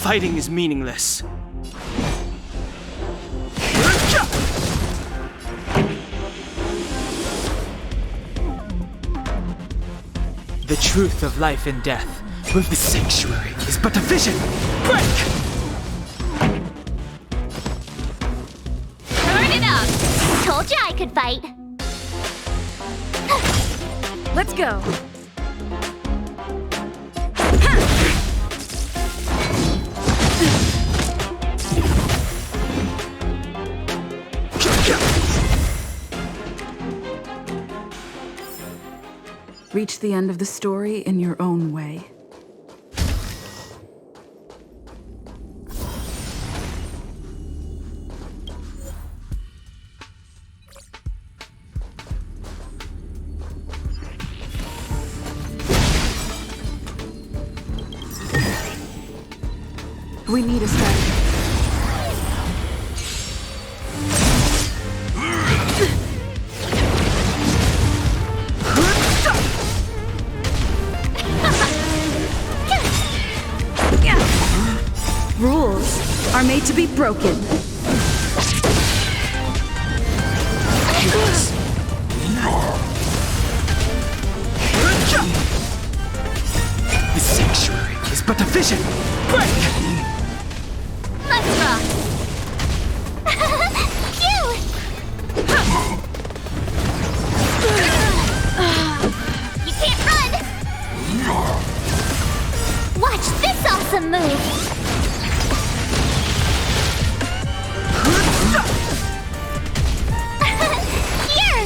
Fighting is meaningless. The truth of life and death. The sanctuary is but a vision. Break! Turn it up! Told you I could fight. Let's go. Reach the end of the story in your own way. We need a strategy. Rules are made to be broken. The sanctuary is but a vision. Break! Let's rock! Phew! You can't run! Watch this awesome move! Here!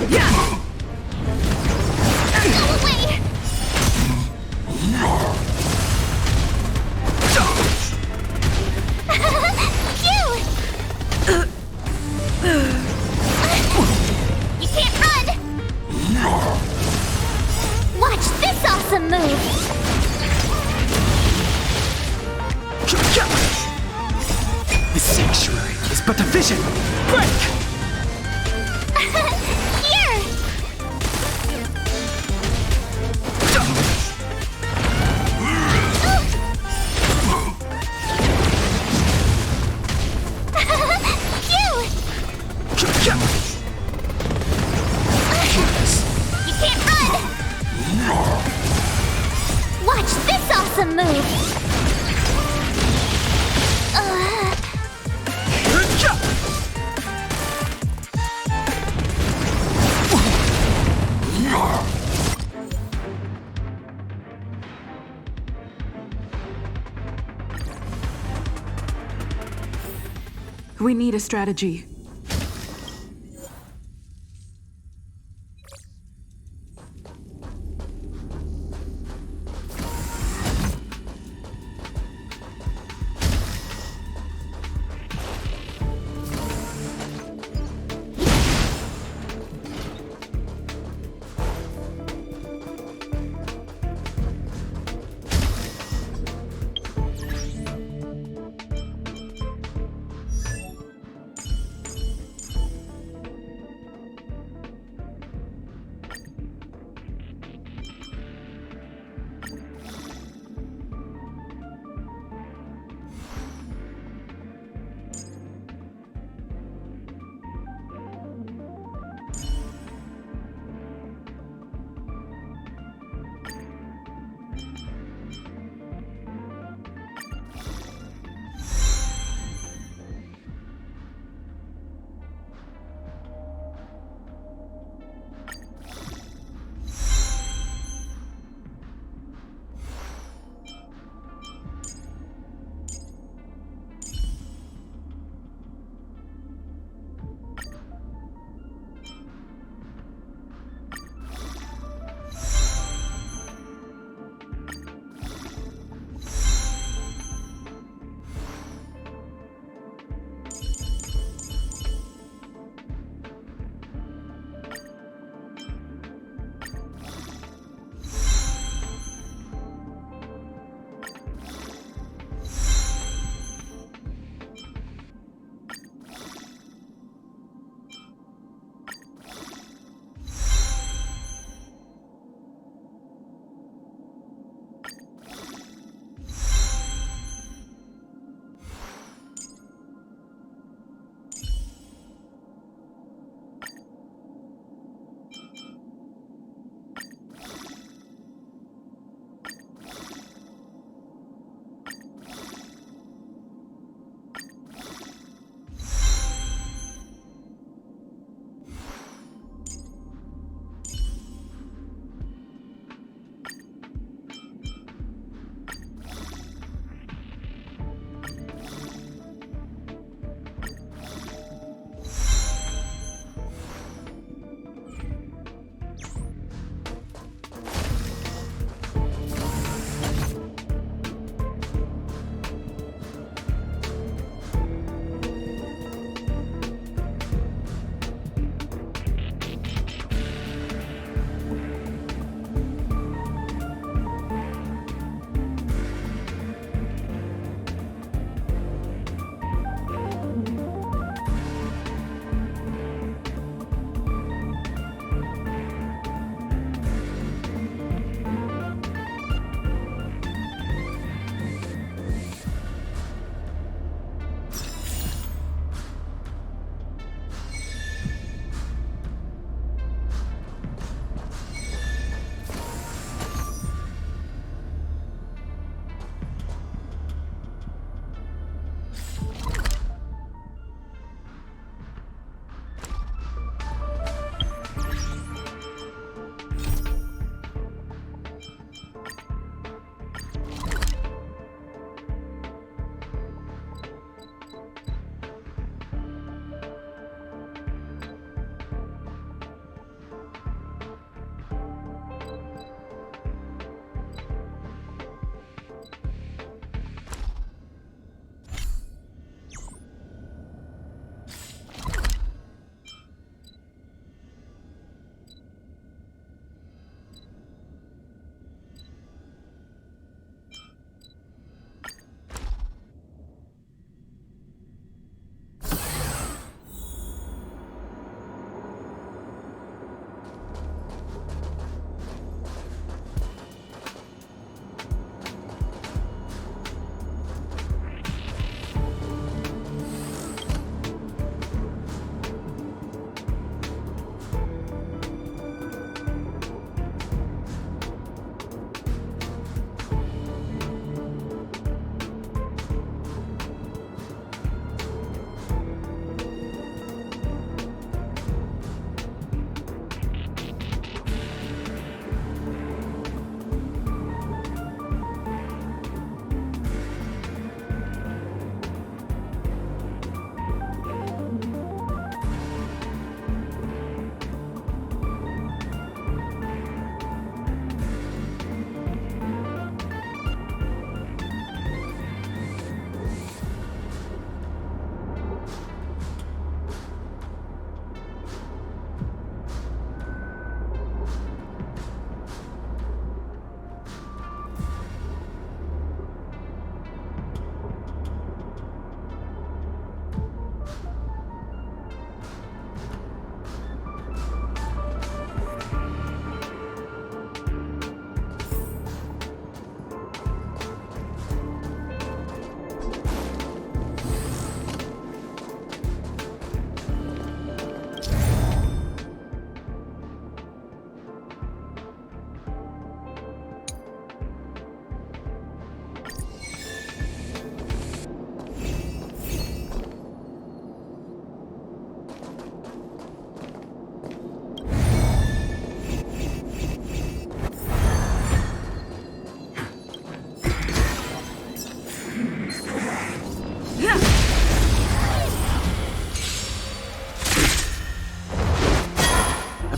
Yeah! Go away! Phew! You can't run! Watch this awesome move! The sanctuary is but a vision. Break! Here! Phew! You can't run! Watch this awesome move! We need a strategy.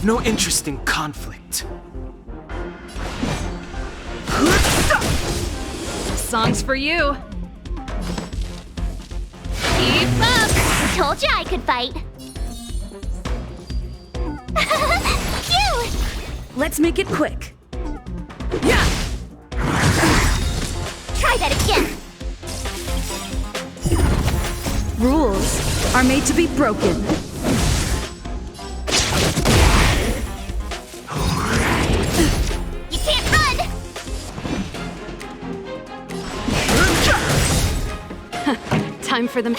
no interest in conflict. Song's for you. Keep up! Told you I could fight. Cute! Let's make it quick. Yeah! Try that again. Rules are made to be broken. You can't run! Time for them.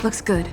Looks good.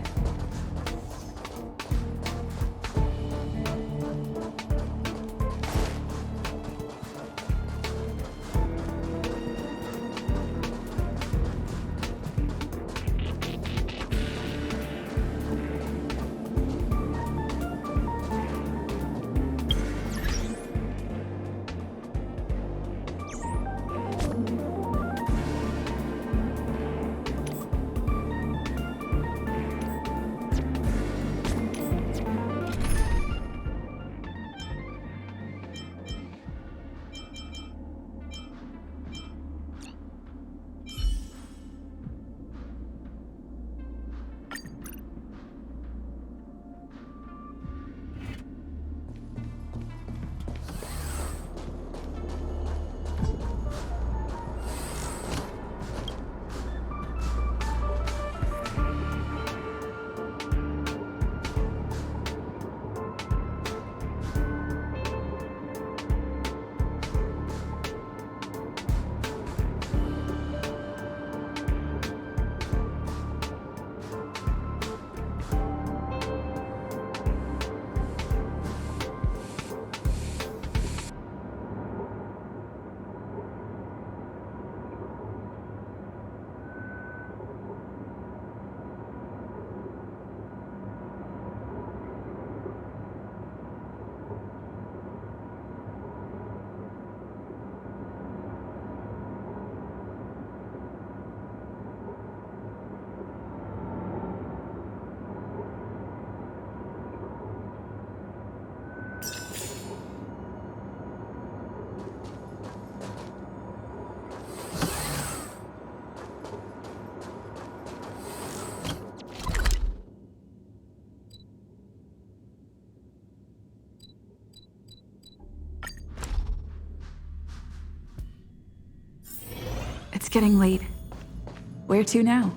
It's getting late. Where to now?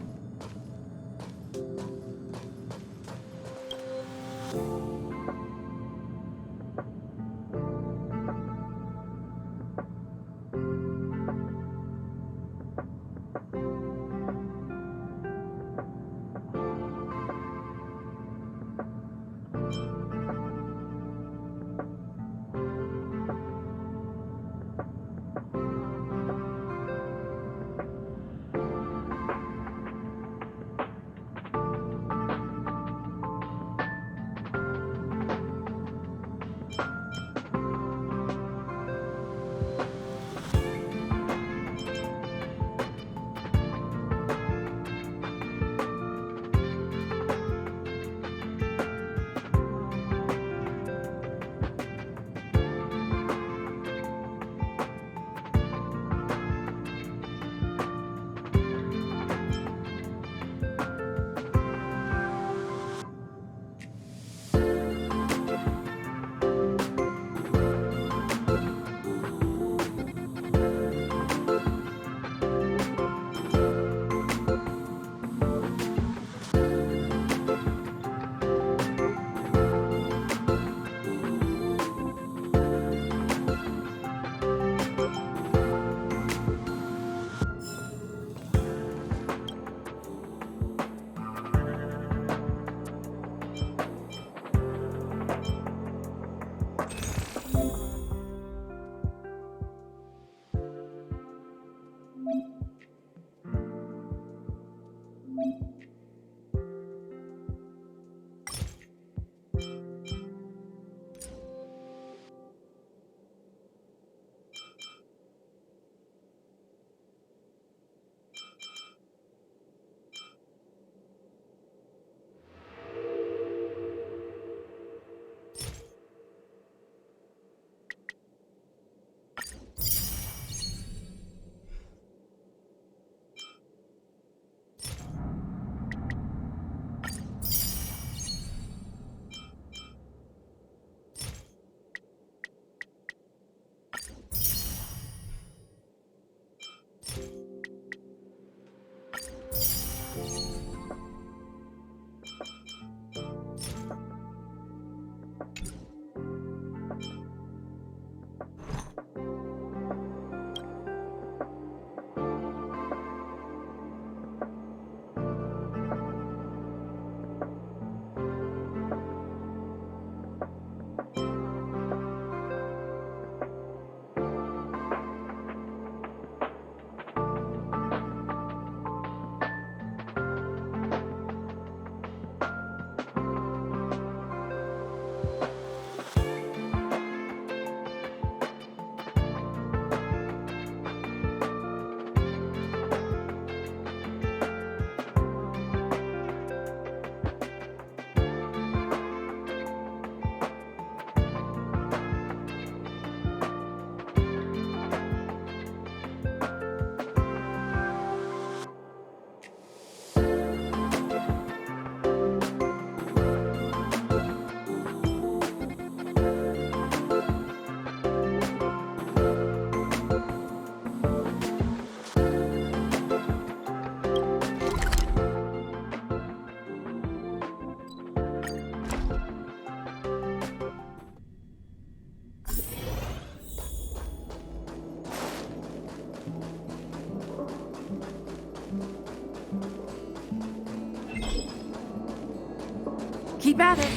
Keep at it.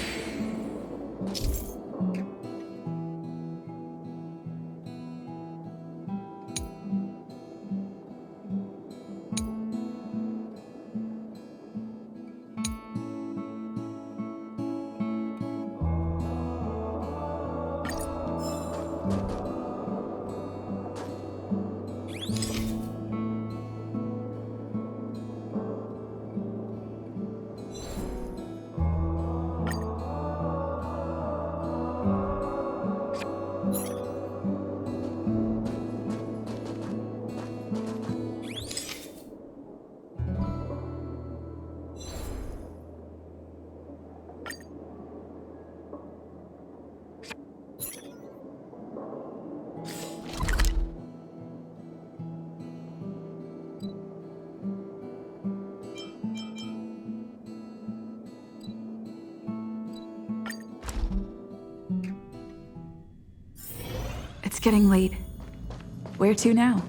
It's getting late. Where to now?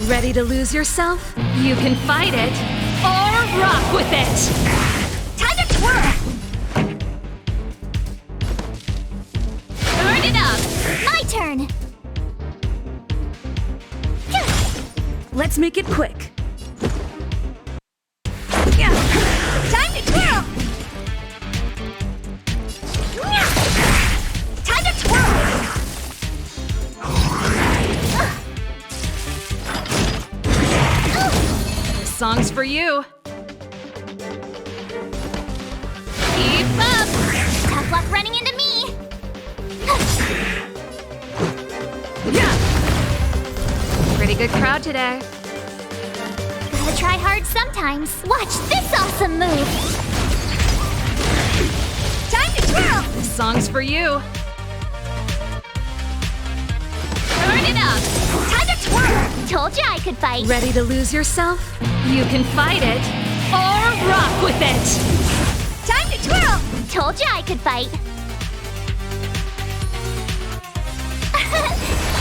Ready to lose yourself? You can fight it, or rock with it! Time to twirl! Burn it up! My turn! Let's make it quick. Time to twirl! Time to twirl! This song's for you. Keep up! Tough luck running into me! Pretty good crowd today. Gotta try hard sometimes. Watch this awesome move! Time to twirl! This song's for you. Burn it up! Time to twirl! Told you I could fight. Ready to lose yourself? You can fight it, or rock with it! Time to twirl! Told you I could fight.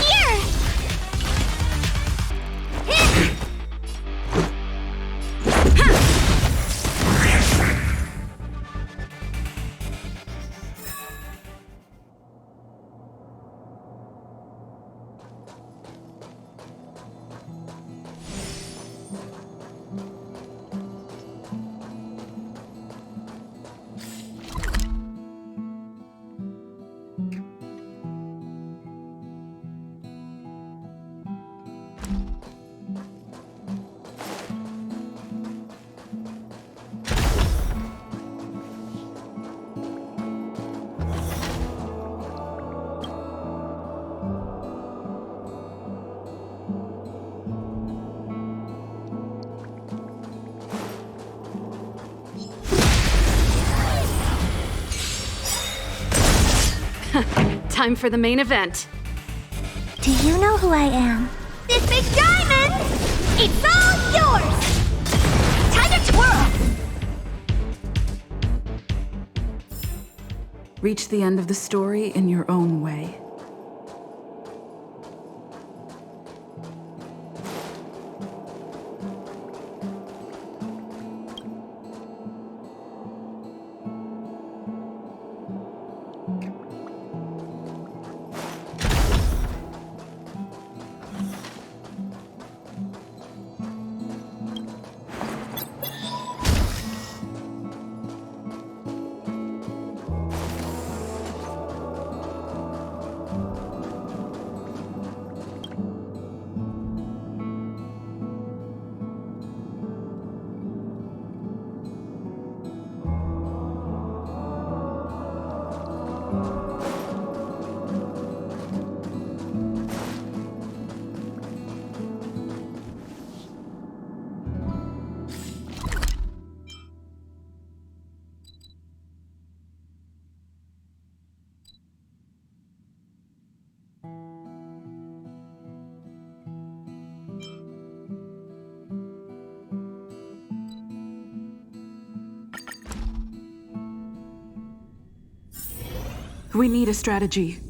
Here! time for the main event. Do you know who I am? This big diamond! It's all yours! Time to twirl! Reach the end of the story in your own way. We need a strategy.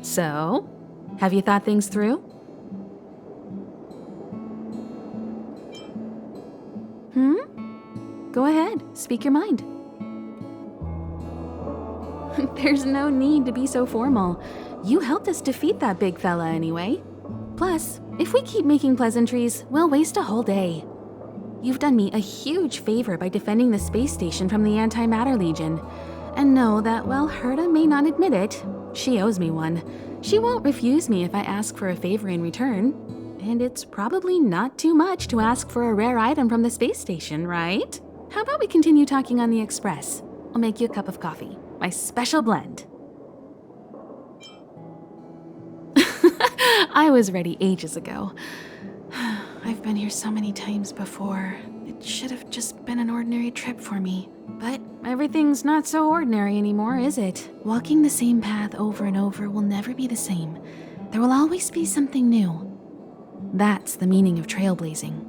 So, have you thought things through? Go ahead, speak your mind. There's no need to be so formal. You helped us defeat that big fella anyway. Plus, if we keep making pleasantries, we'll waste a whole day. You've done me a huge favor by defending the space station from the Antimatter Legion. And know that while Herta may not admit it, she owes me one. She won't refuse me if I ask for a favor in return. And it's probably not too much to ask for a rare item from the space station, right? How about we continue talking on the express? I'll make you a cup of coffee. My special blend. I was ready ages ago. I've been here so many times before. It should have just been an ordinary trip for me. But everything's not so ordinary anymore, is it? Walking the same path over and over will never be the same. There will always be something new. That's the meaning of trailblazing.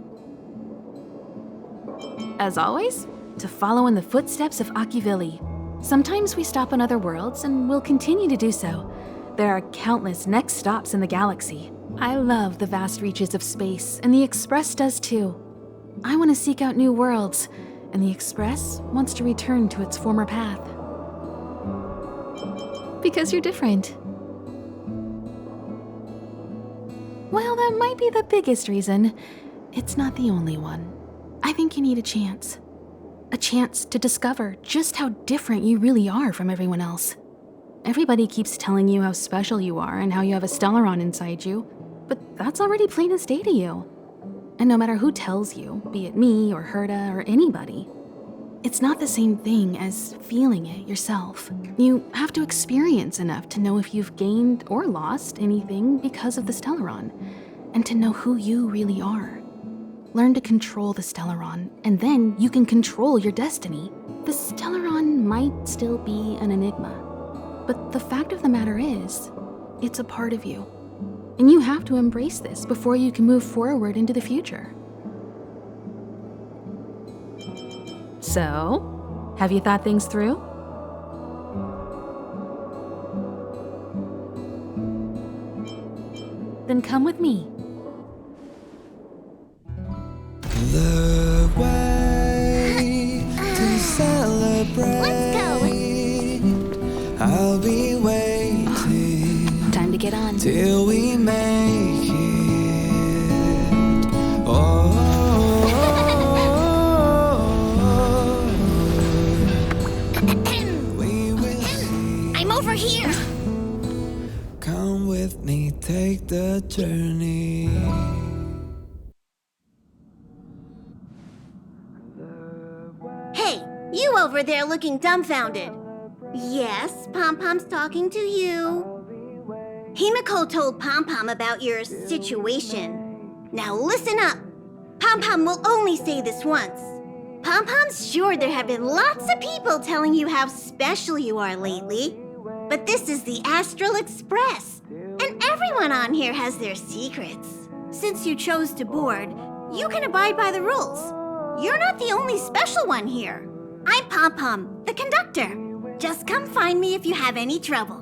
As always, to follow in the footsteps of Akivili. Sometimes we stop on other worlds, and we'll continue to do so. There are countless next stops in the galaxy. I love the vast reaches of space, and the Express does too. I want to seek out new worlds, and the Express wants to return to its former path. Because you're different. Well, that might be the biggest reason. It's not the only one. I think you need a chance. A chance to discover just how different you really are from everyone else. Everybody keeps telling you how special you are and how you have a Stellaron inside you, but that's already plain as day to you. And no matter who tells you, be it me or Herta or anybody, it's not the same thing as feeling it yourself. You have to experience enough to know if you've gained or lost anything because of the Stellaron, and to know who you really are. Learn to control the Stellaron, and then you can control your destiny. The Stellaron might still be an enigma, but the fact of the matter is, it's a part of you. And you have to embrace this before you can move forward into the future. So, have you thought things through? Then come with me. The way to celebrate. Let's go. I'll be waiting Time to get on. till we make it. Oh, we will see. I'm over here. Come with me, take the journey. Hey, you over there looking dumbfounded. Yes, Pom-Pom's talking to you. Himiko told Pom-Pom about your situation. Now listen up. Pom-Pom will only say this once. Pom-Pom's sure there have been lots of people telling you how special you are lately. But this is the Astral Express, and everyone on here has their secrets. Since you chose to board, you can abide by the rules. You're not the only special one here. I'm Pom-Pom, the conductor. Just come find me if you have any trouble.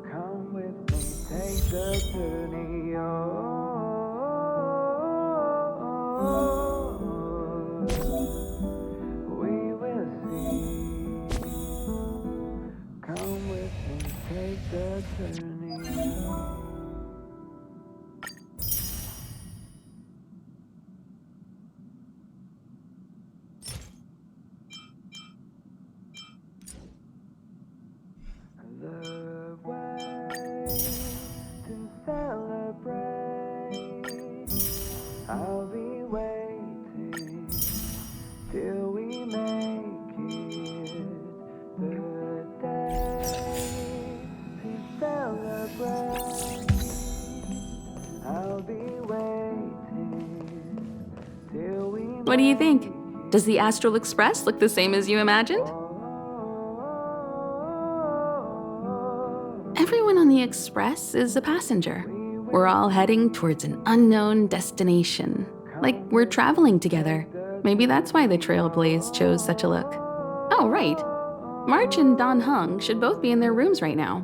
Come with me, take the journey. We will see. Come with me, take the journey. The way to celebrate. I'll be waiting till we make it. The day to celebrate. I'll be waiting till we. What do you think? Does the Astral Express look the same as you imagined? Everyone on the Express is a passenger. We're all heading towards an unknown destination. Like we're traveling together. Maybe that's why the Trailblaze chose such a look. Oh, right. March and Don Hung should both be in their rooms right now.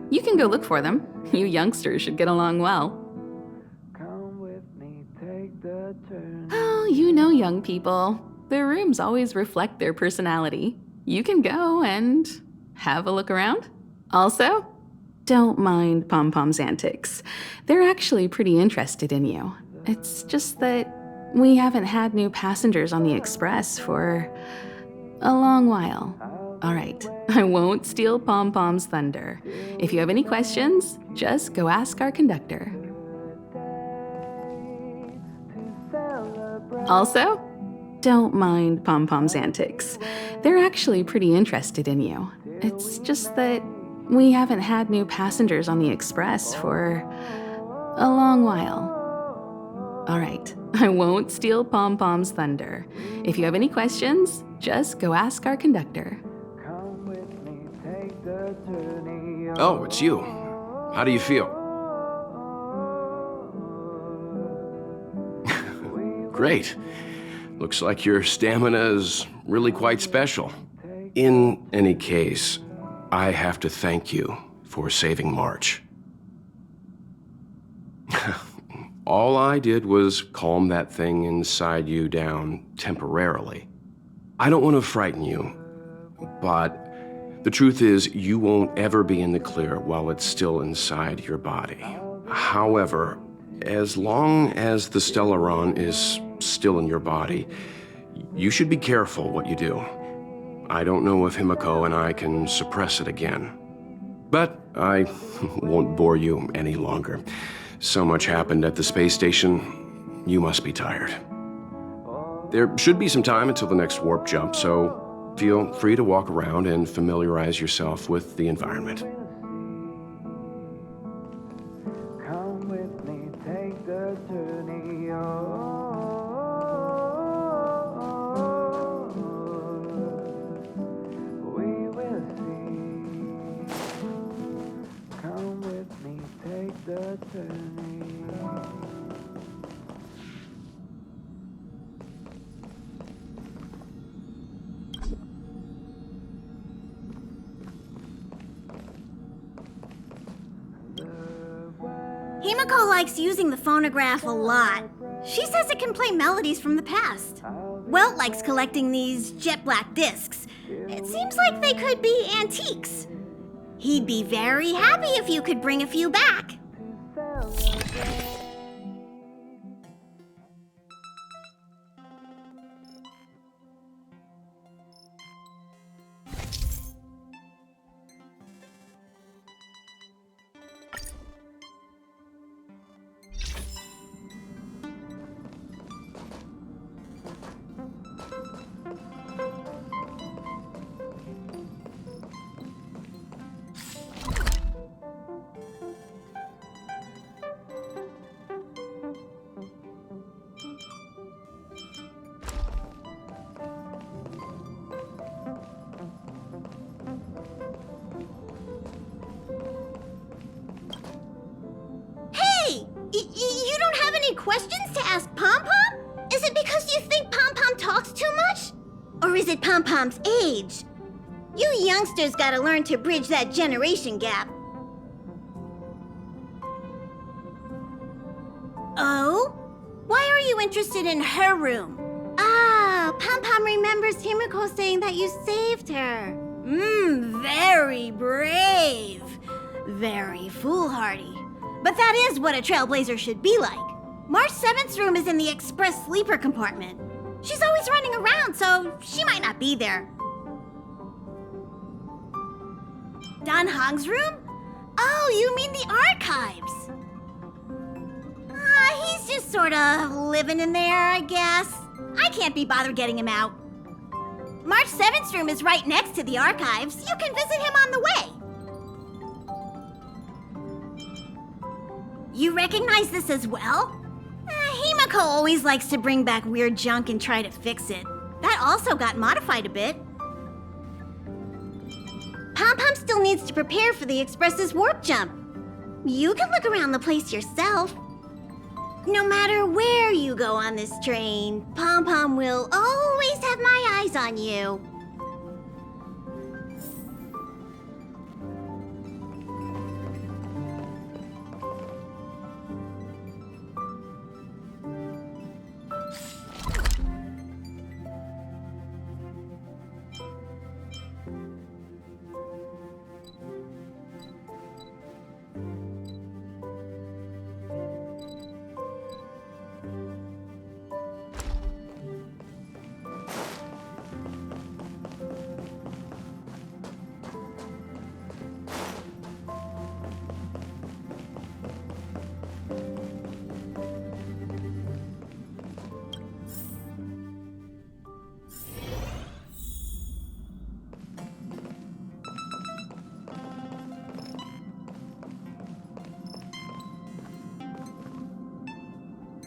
You can go look for them. You youngsters should get along well. Come with me, take the journey. Oh, you know, young people, their rooms always reflect their personality. You can go and have a look around. Also, don't mind Pom Pom's antics. They're actually pretty interested in you. It's just that we haven't had new passengers on the express for a long while. All right, I won't steal Pom Pom's thunder. If you have any questions, just go ask our conductor. Also, don't mind Pom Pom's antics. They're actually pretty interested in you. It's just that we haven't had new passengers on the express for a long while. All right, I won't steal Pom Pom's thunder. If you have any questions, just go ask our conductor. Come with me, take the journey. Oh, it's you. How do you feel? Great. Looks like your stamina is really quite special. In any case, I have to thank you for saving March. All I did was calm that thing inside you down temporarily. I don't want to frighten you, but the truth is you won't ever be in the clear while it's still inside your body. However, as long as the Stellaron is still in your body, you should be careful what you do. I don't know if Himiko and I can suppress it again. But I won't bore you any longer. So much happened at the space station, you must be tired. There should be some time until the next warp jump, so feel free to walk around and familiarize yourself with the environment. Come with me, take the journey. We will see. Come with me, take the journey. Himiko likes using the phonograph a lot. She says it can play melodies from the past. Welt likes collecting these jet black discs. It seems like they could be antiques. He'd be very happy if you could bring a few back. You don't have any questions to ask Pom Pom? Is it because you think Pom Pom talks too much? Or is it Pom Pom's age? You youngsters gotta learn to bridge that generation gap. Oh? Why are you interested in her room? Ah, Pom Pom remembers Himiko saying that you saved her. Very brave. Very foolhardy. But that is what a trailblazer should be like. March 7th's room is in the express sleeper compartment. She's always running around, so she might not be there. Dan Hong's room? Oh, you mean the archives. He's just sort of living in there, I guess. I can't be bothered getting him out. March 7th's room is right next to the archives. You can visit him on the way. You recognize this as well? Himiko always likes to bring back weird junk and try to fix it. That also got modified a bit. Pom Pom still needs to prepare for the Express's warp jump. You can look around the place yourself. No matter where you go on this train, Pom Pom will always have my eyes on you.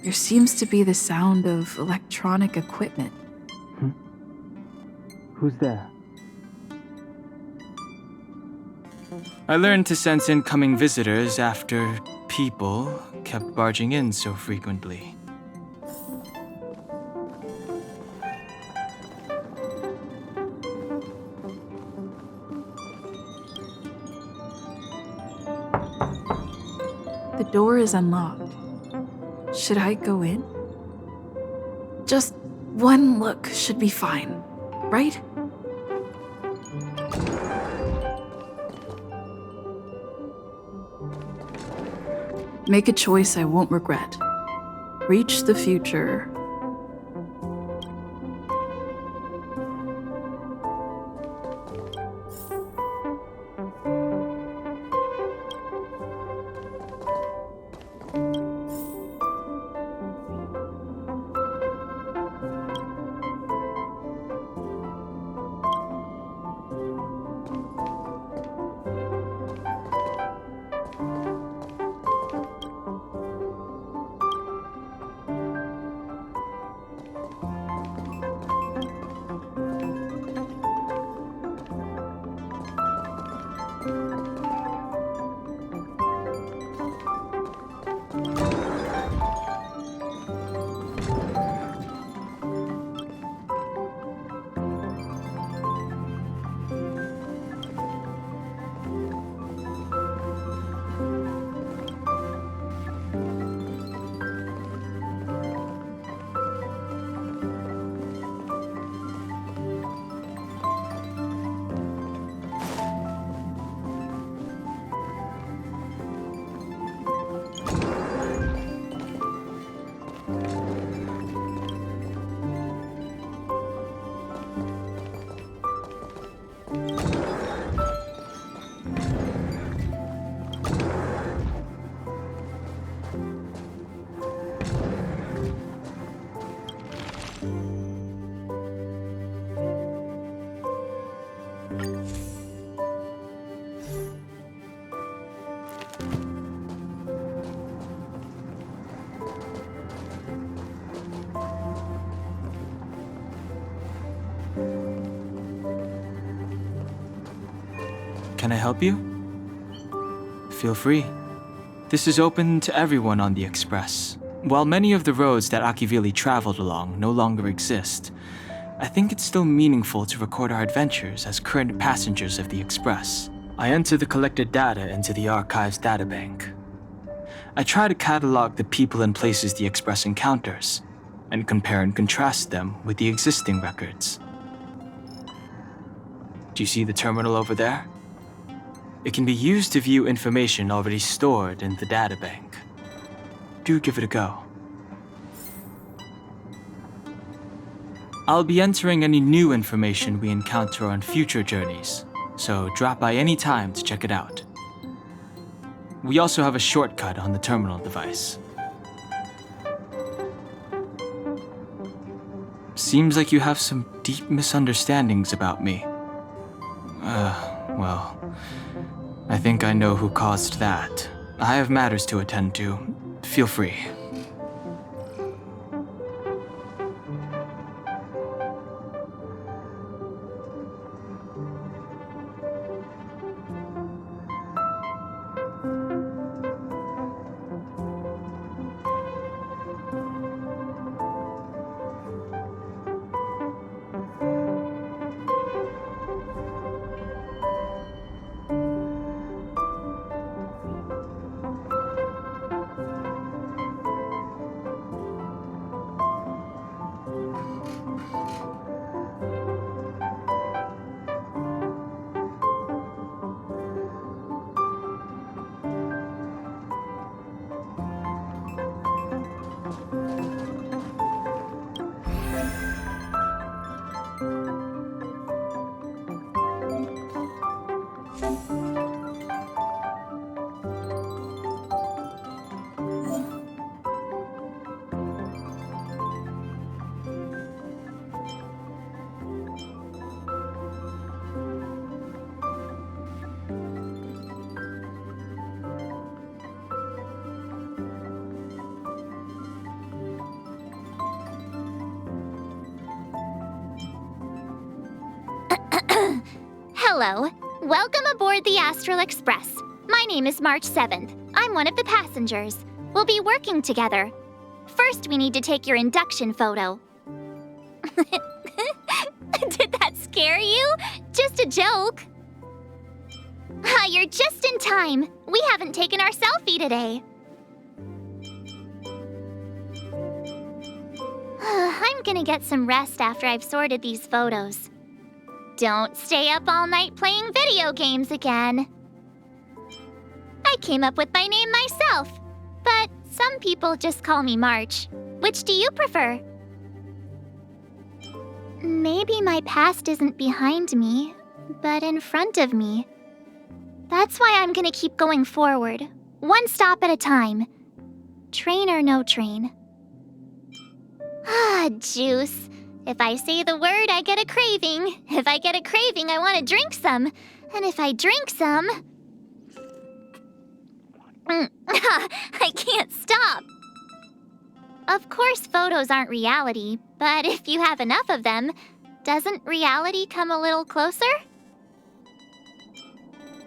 There seems to be the sound of electronic equipment. Who's there? I learned to sense incoming visitors after people kept barging in so frequently. The door is unlocked. Should I go in? Just one look should be fine, right? Make a choice I won't regret. Reach the future. Can I help you? Feel free. This is open to everyone on the Express. While many of the roads that Akivili traveled along no longer exist, I think it's still meaningful to record our adventures as current passengers of the Express. I enter the collected data into the Archives databank. I try to catalog the people and places the Express encounters, and compare and contrast them with the existing records. Do you see the terminal over there? It can be used to view information already stored in the databank. Do give it a go. I'll be entering any new information we encounter on future journeys, so drop by any time to check it out. We also have a shortcut on the terminal device. Seems like you have some deep misunderstandings about me. Well, I think I know who caused that. I have matters to attend to. Feel free. Hello. Welcome aboard the Astral Express. My name is March 7th. I'm one of the passengers. We'll be working together. First, we need to take your induction photo. Did that scare you? Just a joke. You're just in time. We haven't taken our selfie today. I'm gonna get some rest after I've sorted these photos. Don't stay up all night playing video games again. I came up with my name myself, but some people just call me March. Which do you prefer? Maybe my past isn't behind me, but in front of me. That's why I'm gonna keep going forward, one stop at a time. Train or no train. Juice. If I say the word, I get a craving. If I get a craving, I want to drink some. And if I drink some... I can't stop. Of course, photos aren't reality, but if you have enough of them, doesn't reality come a little closer?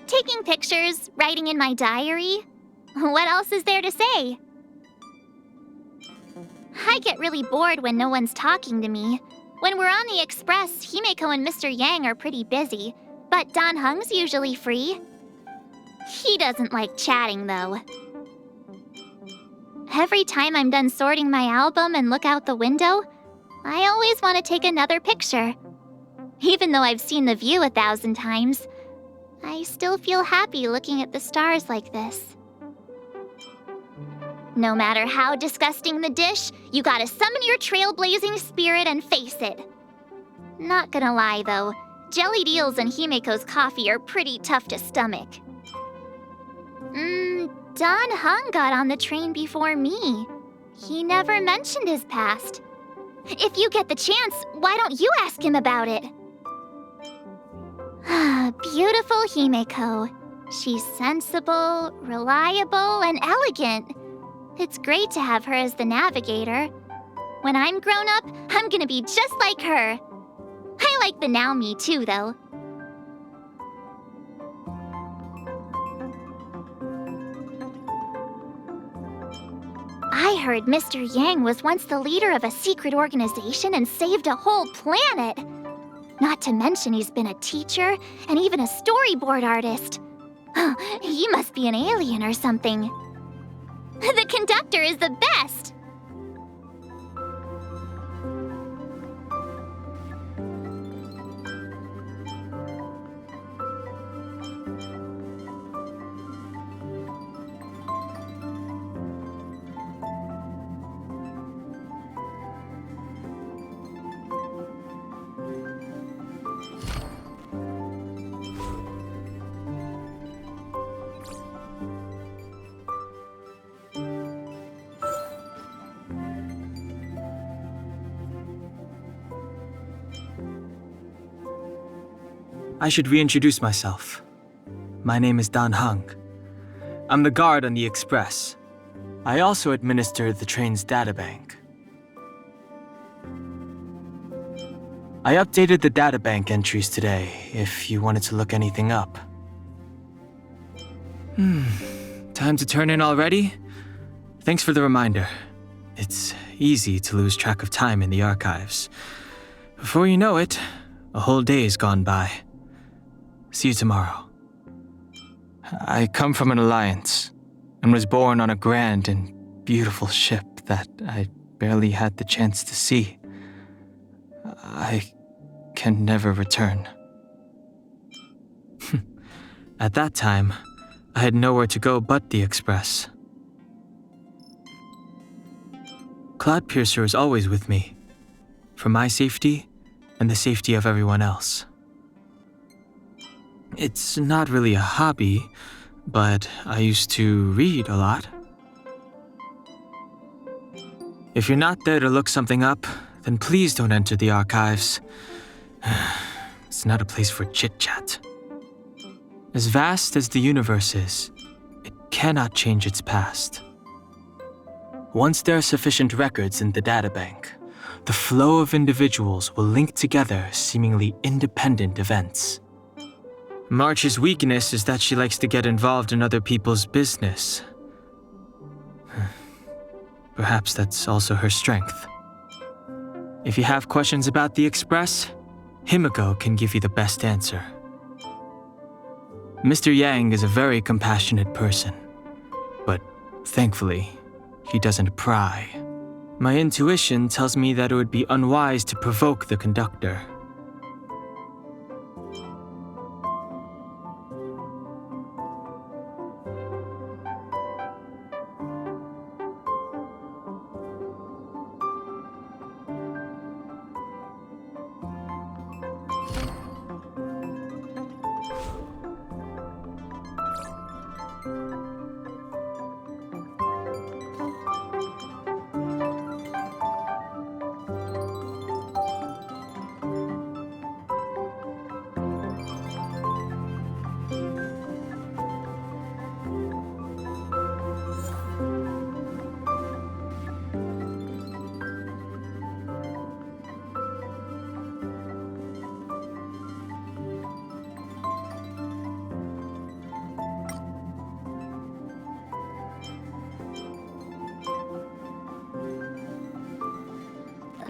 Taking pictures, writing in my diary. What else is there to say? I get really bored when no one's talking to me. When we're on the Express, Himeko and Mr. Yang are pretty busy, but Dan Heng's usually free. He doesn't like chatting, though. Every time I'm done sorting my album and look out the window, I always want to take another picture. Even though I've seen the view 1,000 times, I still feel happy looking at the stars like this. No matter how disgusting the dish, you gotta summon your trailblazing spirit and face it. Not gonna lie, though, jellied eels and Himeko's coffee are pretty tough to stomach. Dan Heng got on the train before me. He never mentioned his past. If you get the chance, why don't you ask him about it? Beautiful Himeko. She's sensible, reliable, and elegant. It's great to have her as the navigator. When I'm grown up, I'm gonna be just like her. I like the now me too, though. I heard Mr. Yang was once the leader of a secret organization and saved a whole planet. Not to mention he's been a teacher and even a storyboard artist. He must be an alien or something. The conductor is the best! I should reintroduce myself. My name is Dan Heng. I'm the guard on the Express. I also administer the train's databank. I updated the databank entries today, if you wanted to look anything up. Time to turn in already? Thanks for the reminder. It's easy to lose track of time in the archives. Before you know it, a whole day's gone by. See you tomorrow. I come from an alliance, and was born on a grand and beautiful ship that I barely had the chance to see. I can never return. At that time, I had nowhere to go but the Express. Cloudpiercer is always with me, for my safety and the safety of everyone else. It's not really a hobby, but I used to read a lot. If you're not there to look something up, then please don't enter the archives. It's not a place for chit-chat. As vast as the universe is, it cannot change its past. Once there are sufficient records in the databank, the flow of individuals will link together seemingly independent events. March's weakness is that she likes to get involved in other people's business. Perhaps that's also her strength. If you have questions about the Express, Himiko can give you the best answer. Mr. Yang is a very compassionate person, but thankfully, he doesn't pry. My intuition tells me that it would be unwise to provoke the conductor.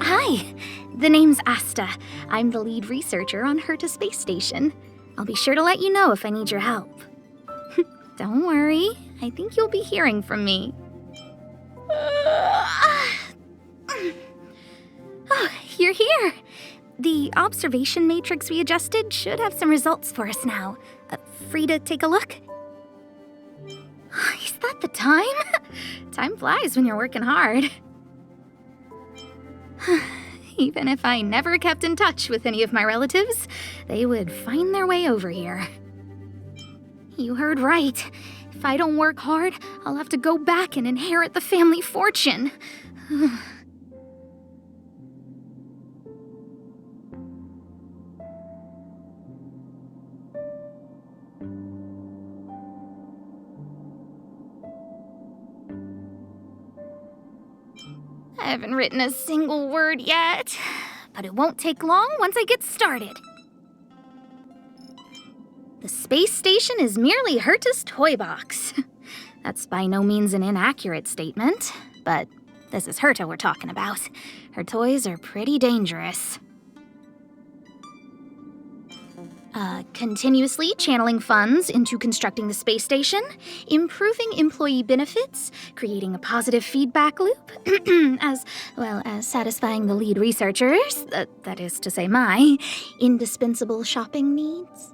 Hi, the name's Asta. I'm the lead researcher on Herta Space Station. I'll be sure to let you know if I need your help. Don't worry, I think you'll be hearing from me. Oh, you're here. The observation matrix we adjusted should have some results for us now. Free to take a look? Is that the time? Time flies when you're working hard. Even if I never kept in touch with any of my relatives, they would find their way over here. You heard right. If I don't work hard, I'll have to go back and inherit the family fortune. I haven't written a single word yet, but it won't take long once I get started. The space station is merely Herta's toy box. That's by no means an inaccurate statement, but this is Herta we're talking about. Her toys are pretty dangerous. Continuously channeling funds into constructing the space station, improving employee benefits, creating a positive feedback loop, as well as satisfying the lead researchers, that is to say my, indispensable shopping needs.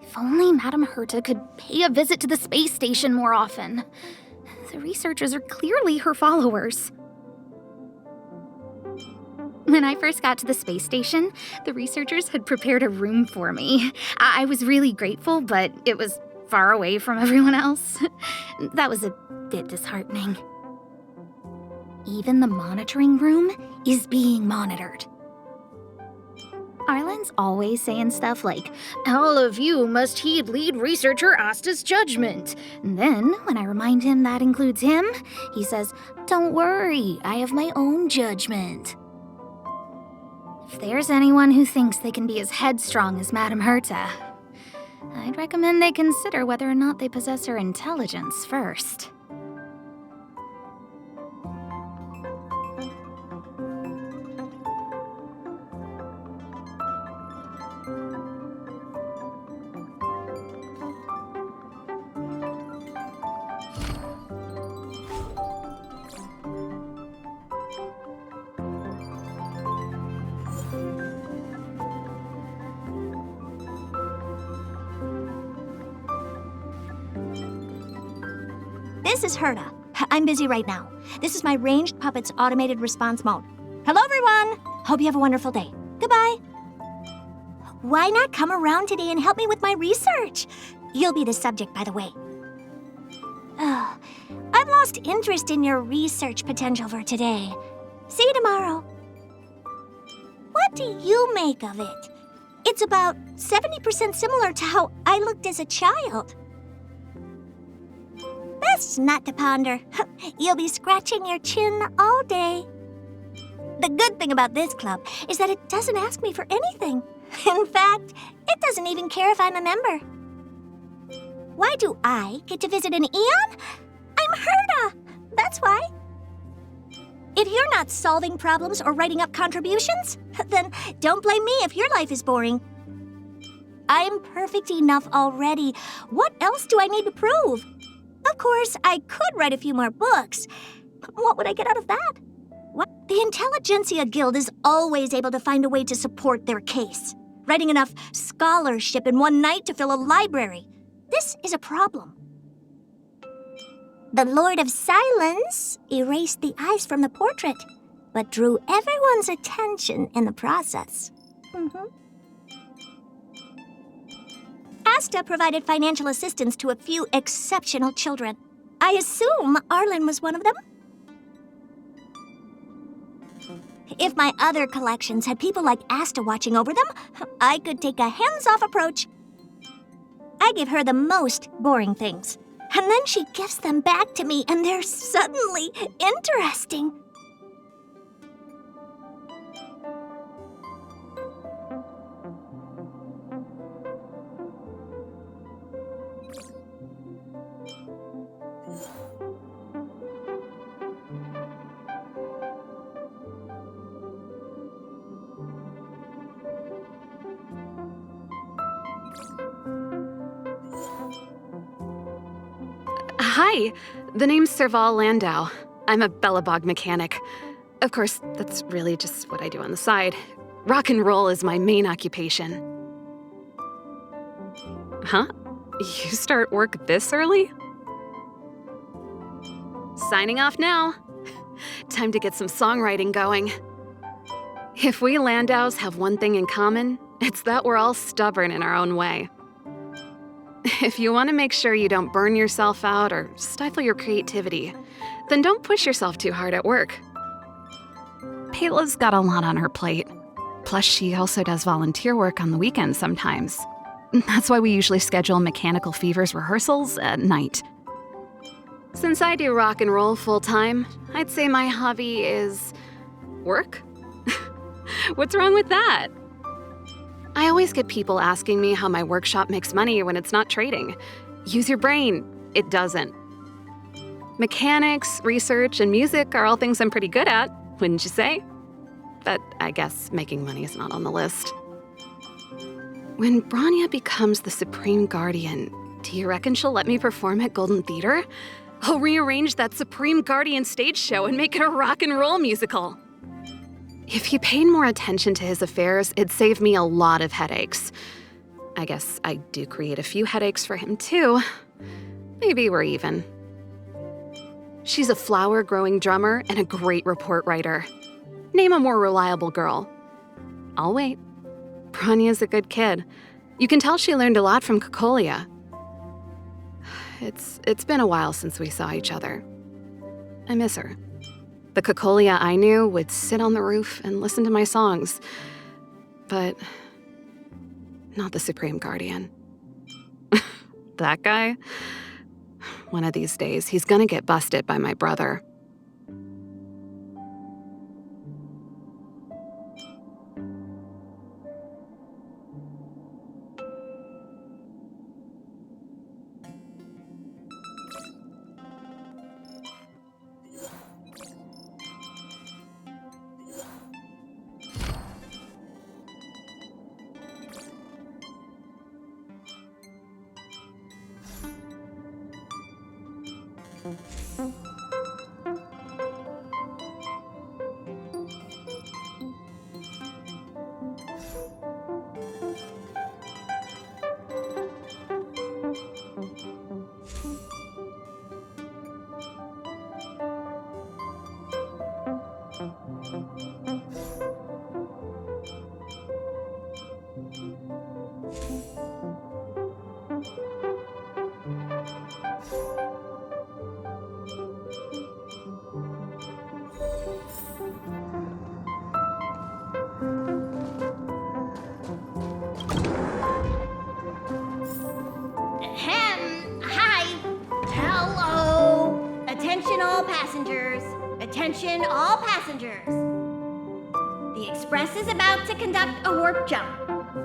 If only Madame Herta could pay a visit to the space station more often. The researchers are clearly her followers. When I first got to the space station, the researchers had prepared a room for me. I was really grateful, but it was far away from everyone else. That was a bit disheartening. Even the monitoring room is being monitored. Arlen's always saying stuff like, "All of you must heed lead researcher Asta's judgment." And then, when I remind him that includes him, he says, "Don't worry, I have my own judgment." If there's anyone who thinks they can be as headstrong as Madame Herta, I'd recommend they consider whether or not they possess her intelligence first. This is Herta. I'm busy right now. This is my ranged puppet's automated response mode. Hello, everyone. Hope you have a wonderful day. Goodbye. Why not come around today and help me with my research? You'll be the subject, by the way. I've lost interest in your research potential for today. See you tomorrow. What do you make of it? It's about 70% similar to how I looked as a child. Best not to ponder. You'll be scratching your chin all day. The good thing about this club is that it doesn't ask me for anything. In fact, it doesn't even care if I'm a member. Why do I get to visit an Eon? I'm Herda! That's why. If you're not solving problems or writing up contributions, then don't blame me if your life is boring. I'm perfect enough already. What else do I need to prove? Of course, I could write a few more books. What would I get out of that? What? The Intelligentsia Guild is always able to find a way to support their case, writing enough scholarship in one night to fill a library. This is a problem. The Lord of Silence erased the eyes from the portrait, but drew everyone's attention in the process. Asta provided financial assistance to a few exceptional children. I assume Arlen was one of them? If my other collections had people like Asta watching over them, I could take a hands-off approach. I give her the most boring things, and then she gives them back to me, and they're suddenly interesting. Hi, the name's Serval Landau. I'm a Bellabog mechanic. Of course, that's really just what I do on the side. Rock and roll is my main occupation. Huh? You start work this early? Signing off now. Time to get some songwriting going. If we Landaus have one thing in common, it's that we're all stubborn in our own way. If you want to make sure you don't burn yourself out or stifle your creativity, then don't push yourself too hard at work. Payla's got a lot on her plate. Plus, she also does volunteer work on the weekends sometimes. That's why we usually schedule Mechanical Fever's rehearsals at night. Since I do rock and roll full-time, I'd say my hobby is work. What's wrong with that? I always get people asking me how my workshop makes money when it's not trading. Use your brain. It doesn't. Mechanics, research, and music are all things I'm pretty good at, wouldn't you say? But I guess making money is not on the list. When Bronya becomes the Supreme Guardian, do you reckon she'll let me perform at Golden Theater? I'll rearrange that Supreme Guardian stage show and make it a rock and roll musical. If he paid more attention to his affairs, it'd save me a lot of headaches. I guess I do create a few headaches for him too. Maybe we're even. She's a flower-growing drummer and a great report writer. Name a more reliable girl. I'll wait. Bronya's a good kid. You can tell she learned a lot from Cocolia. It's been a while since we saw each other. I miss her. The Cocolia I knew would sit on the roof and listen to my songs. But not the Supreme Guardian. That guy? One of these days, he's gonna get busted by my brother. Attention all passengers. Express is about to conduct a warp jump.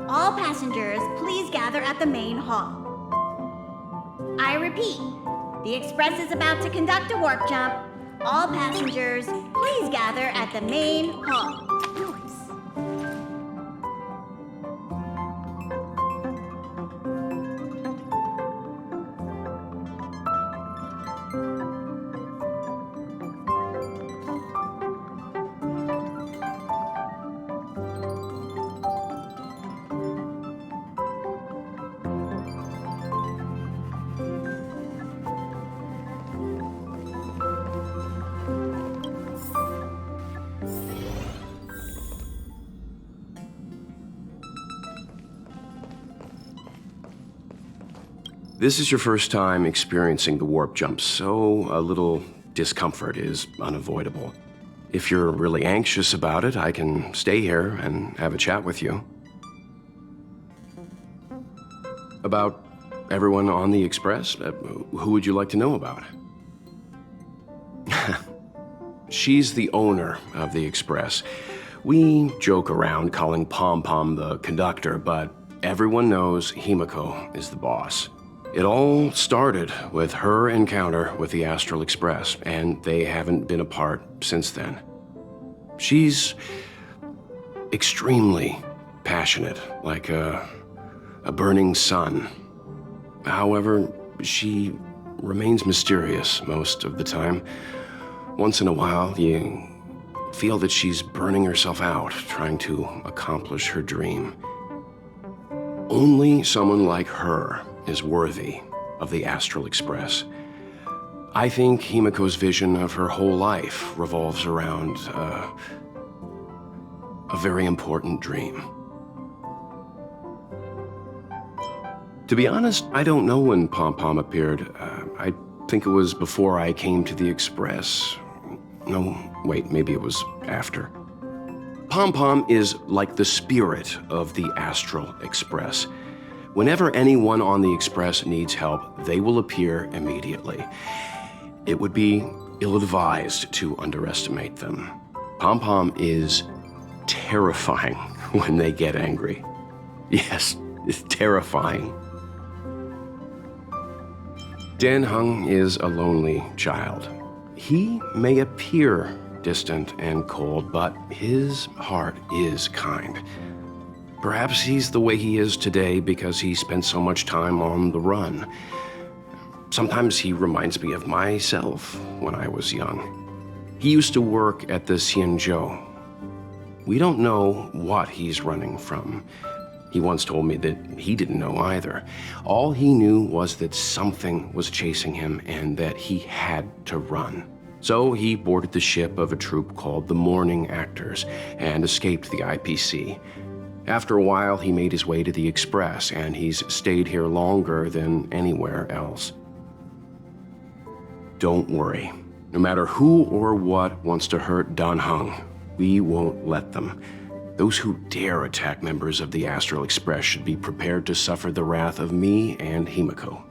All passengers, please gather at the main hall. I repeat, the Express is about to conduct a warp jump. All passengers, please gather at the main hall. This is your first time experiencing the warp jump, so a little discomfort is unavoidable. If you're really anxious about it, I can stay here and have a chat with you. About everyone on the Express? Who would you like to know about? She's the owner of the Express. We joke around calling Pom Pom the conductor, but everyone knows Himiko is the boss. It all started with her encounter with the Astral Express, and they haven't been apart since then. She's extremely passionate, like a burning sun. However, she remains mysterious most of the time. Once in a while, you feel that she's burning herself out, trying to accomplish her dream. Only someone like her is worthy of the Astral Express. I think Himiko's vision of her whole life revolves around a very important dream. To be honest, I don't know when Pom Pom appeared. I think it was before I came to the Express. No, wait, maybe it was after. Pom Pom is like the spirit of the Astral Express. Whenever anyone on the Express needs help, they will appear immediately. It would be ill-advised to underestimate them. Pom Pom is terrifying when they get angry. Yes, it's terrifying. Dan Heng is a lonely child. He may appear distant and cold, but his heart is kind. Perhaps he's the way he is today because he spent so much time on the run. Sometimes he reminds me of myself when I was young. He used to work at the Xianzhou. We don't know what he's running from. He once told me that he didn't know either. All he knew was that something was chasing him and that he had to run. So he boarded the ship of a troupe called the Morning Actors and escaped the IPC. After a while, he made his way to the Express, and he's stayed here longer than anywhere else. Don't worry. No matter who or what wants to hurt Dan Heng, we won't let them. Those who dare attack members of the Astral Express should be prepared to suffer the wrath of me and Himiko.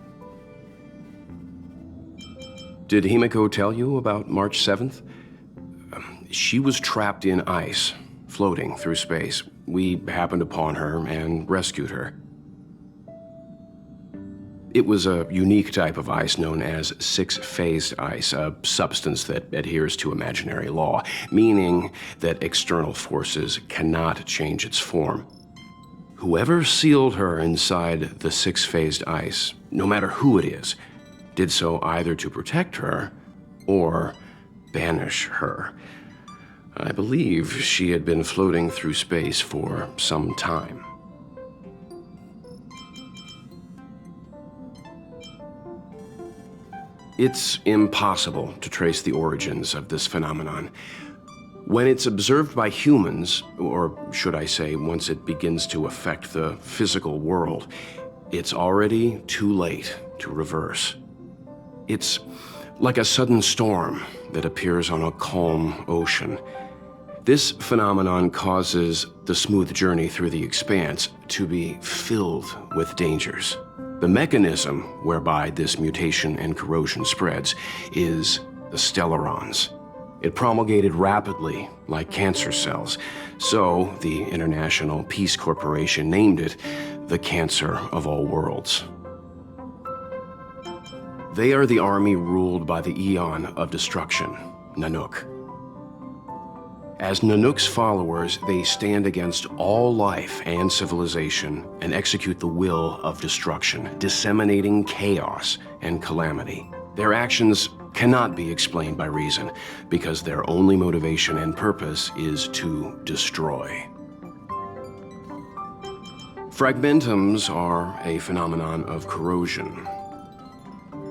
Did Himiko tell you about March 7th? She was trapped in ice, floating through space. We happened upon her and rescued her. It was a unique type of ice known as six-phased ice, a substance that adheres to imaginary law, meaning that external forces cannot change its form. Whoever sealed her inside the six-phased ice, no matter who it is, did so either to protect her or banish her. I believe she had been floating through space for some time. It's impossible to trace the origins of this phenomenon. When it's observed by humans, or should I say, once it begins to affect the physical world, it's already too late to reverse. It's like a sudden storm that appears on a calm ocean. This phenomenon causes the smooth journey through the expanse to be filled with dangers. The mechanism whereby this mutation and corrosion spreads is the stellarons. It promulgated rapidly, like cancer cells. So, the International Peace Corporation named it the Cancer of All Worlds. They are the army ruled by the Eon of Destruction, Nanook. As Nanook's followers, they stand against all life and civilization and execute the will of destruction, disseminating chaos and calamity. Their actions cannot be explained by reason, because their only motivation and purpose is to destroy. Fragmentums are a phenomenon of corrosion.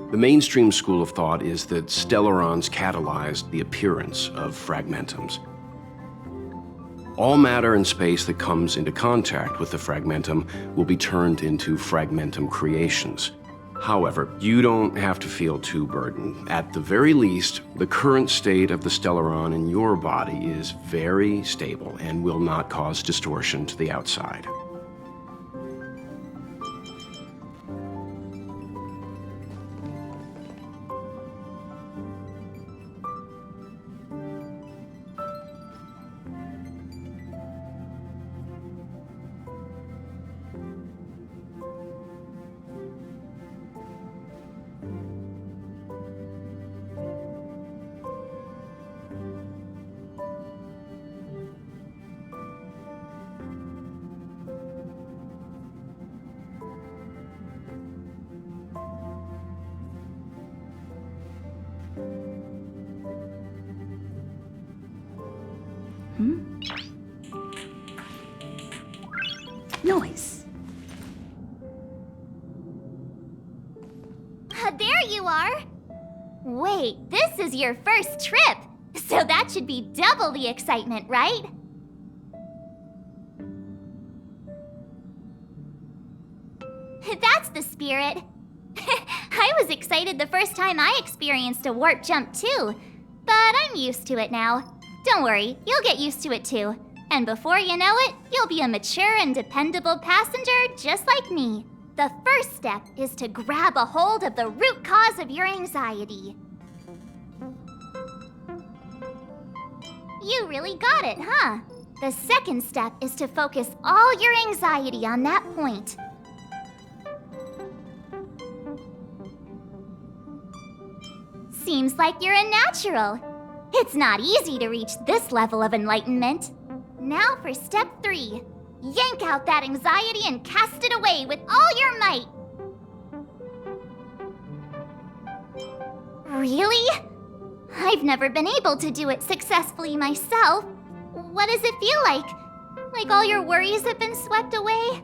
The mainstream school of thought is that stellarons catalyzed the appearance of fragmentums. All matter in space that comes into contact with the fragmentum will be turned into fragmentum creations. However, you don't have to feel too burdened. At the very least, the current state of the stellaron in your body is very stable and will not cause distortion to the outside. Noise. There you are! Wait, this is your first trip! So that should be double the excitement, right? That's the spirit. I was excited the first time I experienced a warp jump too, but I'm used to it now. Don't worry, you'll get used to it too. And before you know it, you'll be a mature and dependable passenger just like me. The first step is to grab a hold of the root cause of your anxiety. You really got it, huh? The second step is to focus all your anxiety on that point. Seems like you're a natural. It's not easy to reach this level of enlightenment. Now for step 3. Yank out that anxiety and cast it away with all your might. Really? I've never been able to do it successfully myself. What does it feel like? Like all your worries have been swept away?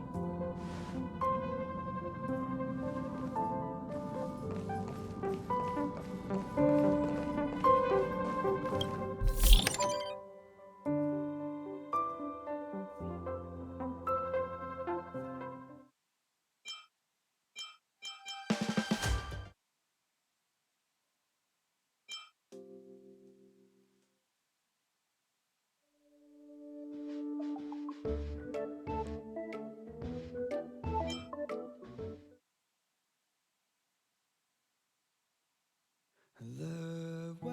The way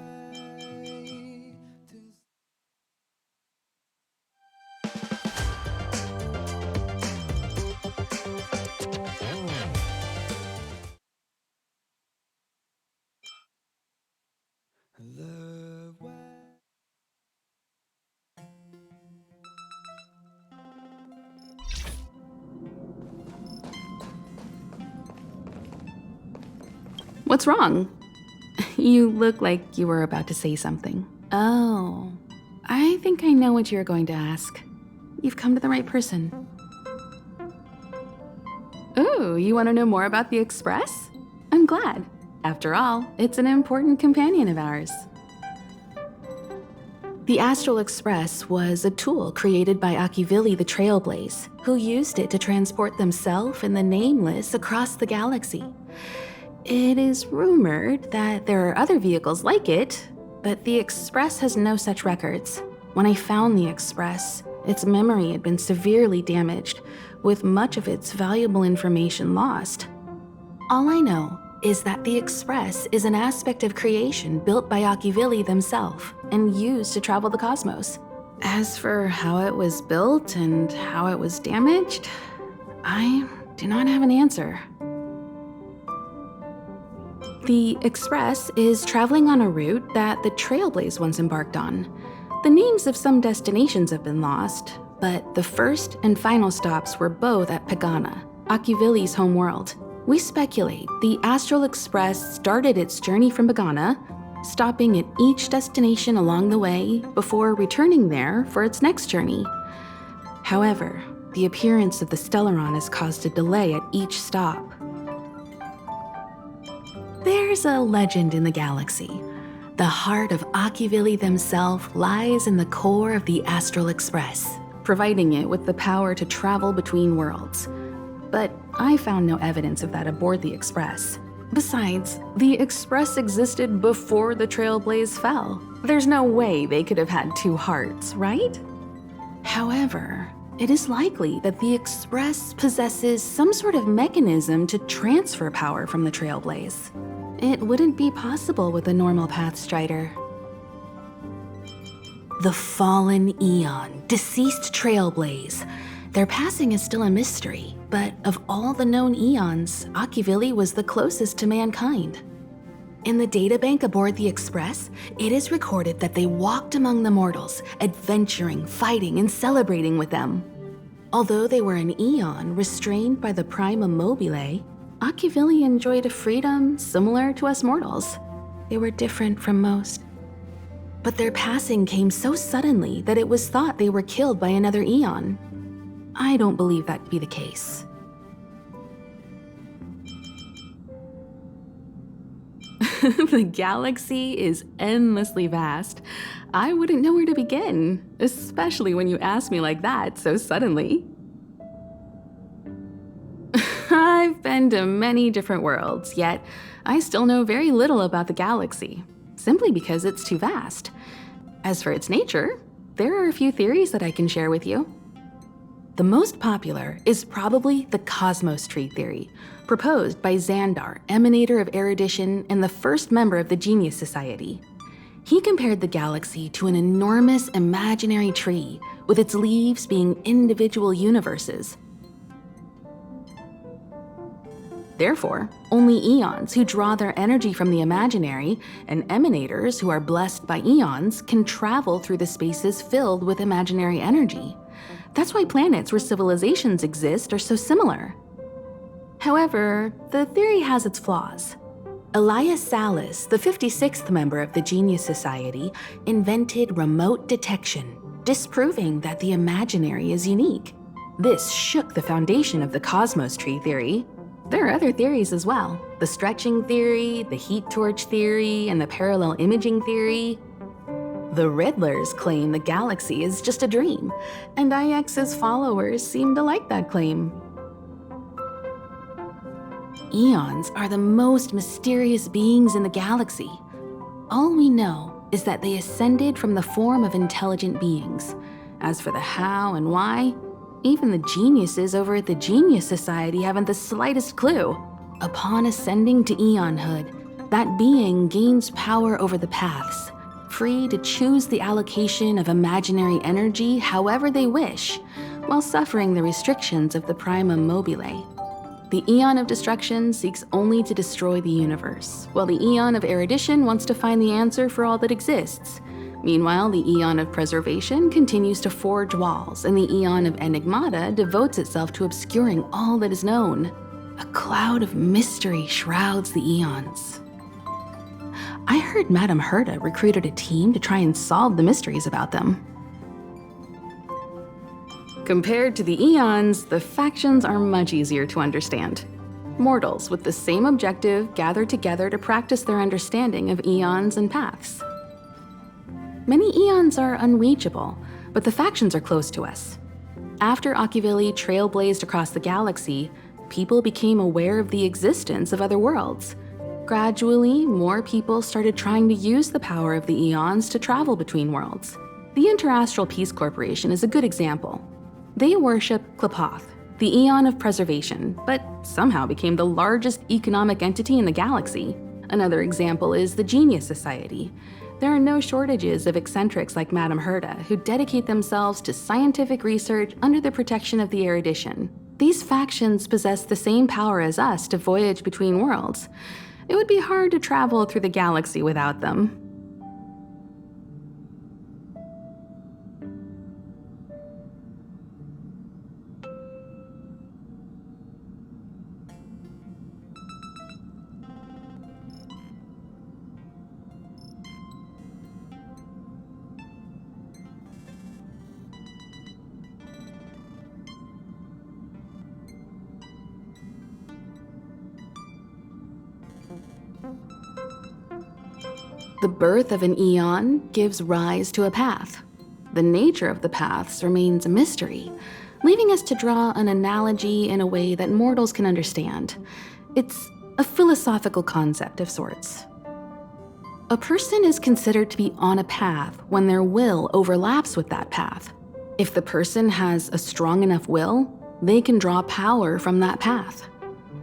to the way. What's wrong? You look like you were about to say something. Oh, I think I know what you're going to ask. You've come to the right person. Ooh, you want to know more about the Express? I'm glad. After all, it's an important companion of ours. The Astral Express was a tool created by Akivili the Trailblaze, who used it to transport themselves and the Nameless across the galaxy. It is rumored that there are other vehicles like it, but the Express has no such records. When I found the Express, its memory had been severely damaged, with much of its valuable information lost. All I know is that the Express is an aspect of creation built by Akivili themselves and used to travel the cosmos. As for how it was built and how it was damaged, I do not have an answer. The Express is traveling on a route that the Trailblaze once embarked on. The names of some destinations have been lost, but the first and final stops were both at Pagana, Akivili's home world. We speculate the Astral Express started its journey from Pagana, stopping at each destination along the way before returning there for its next journey. However, the appearance of the Stellaron has caused a delay at each stop. There's a legend in the galaxy. The heart of Akivili themselves lies in the core of the Astral Express, providing it with the power to travel between worlds. But I found no evidence of that aboard the Express. Besides, the Express existed before the Trailblaze fell. There's no way they could have had two hearts, right? However, it is likely that the Express possesses some sort of mechanism to transfer power from the Trailblaze. It wouldn't be possible with a normal Pathstrider. The fallen Eon, deceased Trailblaze. Their passing is still a mystery, but of all the known Eons, Akivili was the closest to mankind. In the databank aboard the Express, it is recorded that they walked among the mortals, adventuring, fighting, and celebrating with them. Although they were an Eon restrained by the Prima Mobile, Akivili enjoyed a freedom similar to us mortals. They were different from most. But their passing came so suddenly that it was thought they were killed by another Eon. I don't believe that to be the case. The galaxy is endlessly vast. I wouldn't know where to begin, especially when you ask me like that so suddenly. I've been to many different worlds, yet I still know very little about the galaxy, simply because it's too vast. As for its nature, there are a few theories that I can share with you. The most popular is probably the Cosmos Tree theory, proposed by Xandar, emanator of erudition and the first member of the Genius Society. He compared the galaxy to an enormous imaginary tree, with its leaves being individual universes. Therefore, only Eons who draw their energy from the imaginary and emanators who are blessed by Eons can travel through the spaces filled with imaginary energy. That's why planets where civilizations exist are so similar. However, the theory has its flaws. Elias Salas, the 56th member of the Genius Society, invented remote detection, disproving that the imaginary is unique. This shook the foundation of the Cosmos Tree theory. There are other theories as well. The stretching theory, the heat torch theory, and the parallel imaging theory. The Riddlers claim the galaxy is just a dream, and IX's followers seem to like that claim. Eons are the most mysterious beings in the galaxy. All we know is that they ascended from the form of intelligent beings. As for the how and why, even the geniuses over at the Genius Society haven't the slightest clue. Upon ascending to Eonhood, that being gains power over the paths, free to choose the allocation of imaginary energy however they wish, while suffering the restrictions of the Prima Mobile. The Eon of Destruction seeks only to destroy the universe, while the Eon of Erudition wants to find the answer for all that exists. Meanwhile, the Eon of Preservation continues to forge walls, and the Eon of Enigmata devotes itself to obscuring all that is known. A cloud of mystery shrouds the Eons. I heard Madame Herta recruited a team to try and solve the mysteries about them. Compared to the Eons, the factions are much easier to understand. Mortals with the same objective gather together to practice their understanding of Eons and paths. Many Eons are unreachable, but the factions are close to us. After Akivili trailblazed across the galaxy, people became aware of the existence of other worlds. Gradually, more people started trying to use the power of the Eons to travel between worlds. The Interastral Peace Corporation is a good example. They worship Klapoth, the Eon of Preservation, but somehow became the largest economic entity in the galaxy. Another example is the Genius Society. There are no shortages of eccentrics like Madame Herda who dedicate themselves to scientific research under the protection of the erudition. These factions possess the same power as us to voyage between worlds. It would be hard to travel through the galaxy without them. The birth of an eon gives rise to a path. The nature of the paths remains a mystery, leaving us to draw an analogy in a way that mortals can understand. It's a philosophical concept of sorts. A person is considered to be on a path when their will overlaps with that path. If the person has a strong enough will, they can draw power from that path.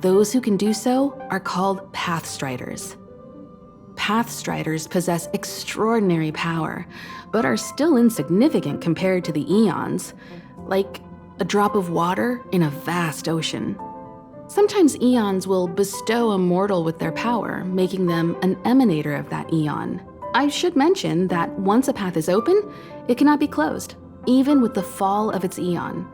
Those who can do so are called Pathstriders. Pathstriders possess extraordinary power, but are still insignificant compared to the eons, like a drop of water in a vast ocean. Sometimes eons will bestow a mortal with their power, making them an emanator of that eon. I should mention that once a path is open, it cannot be closed, even with the fall of its eon.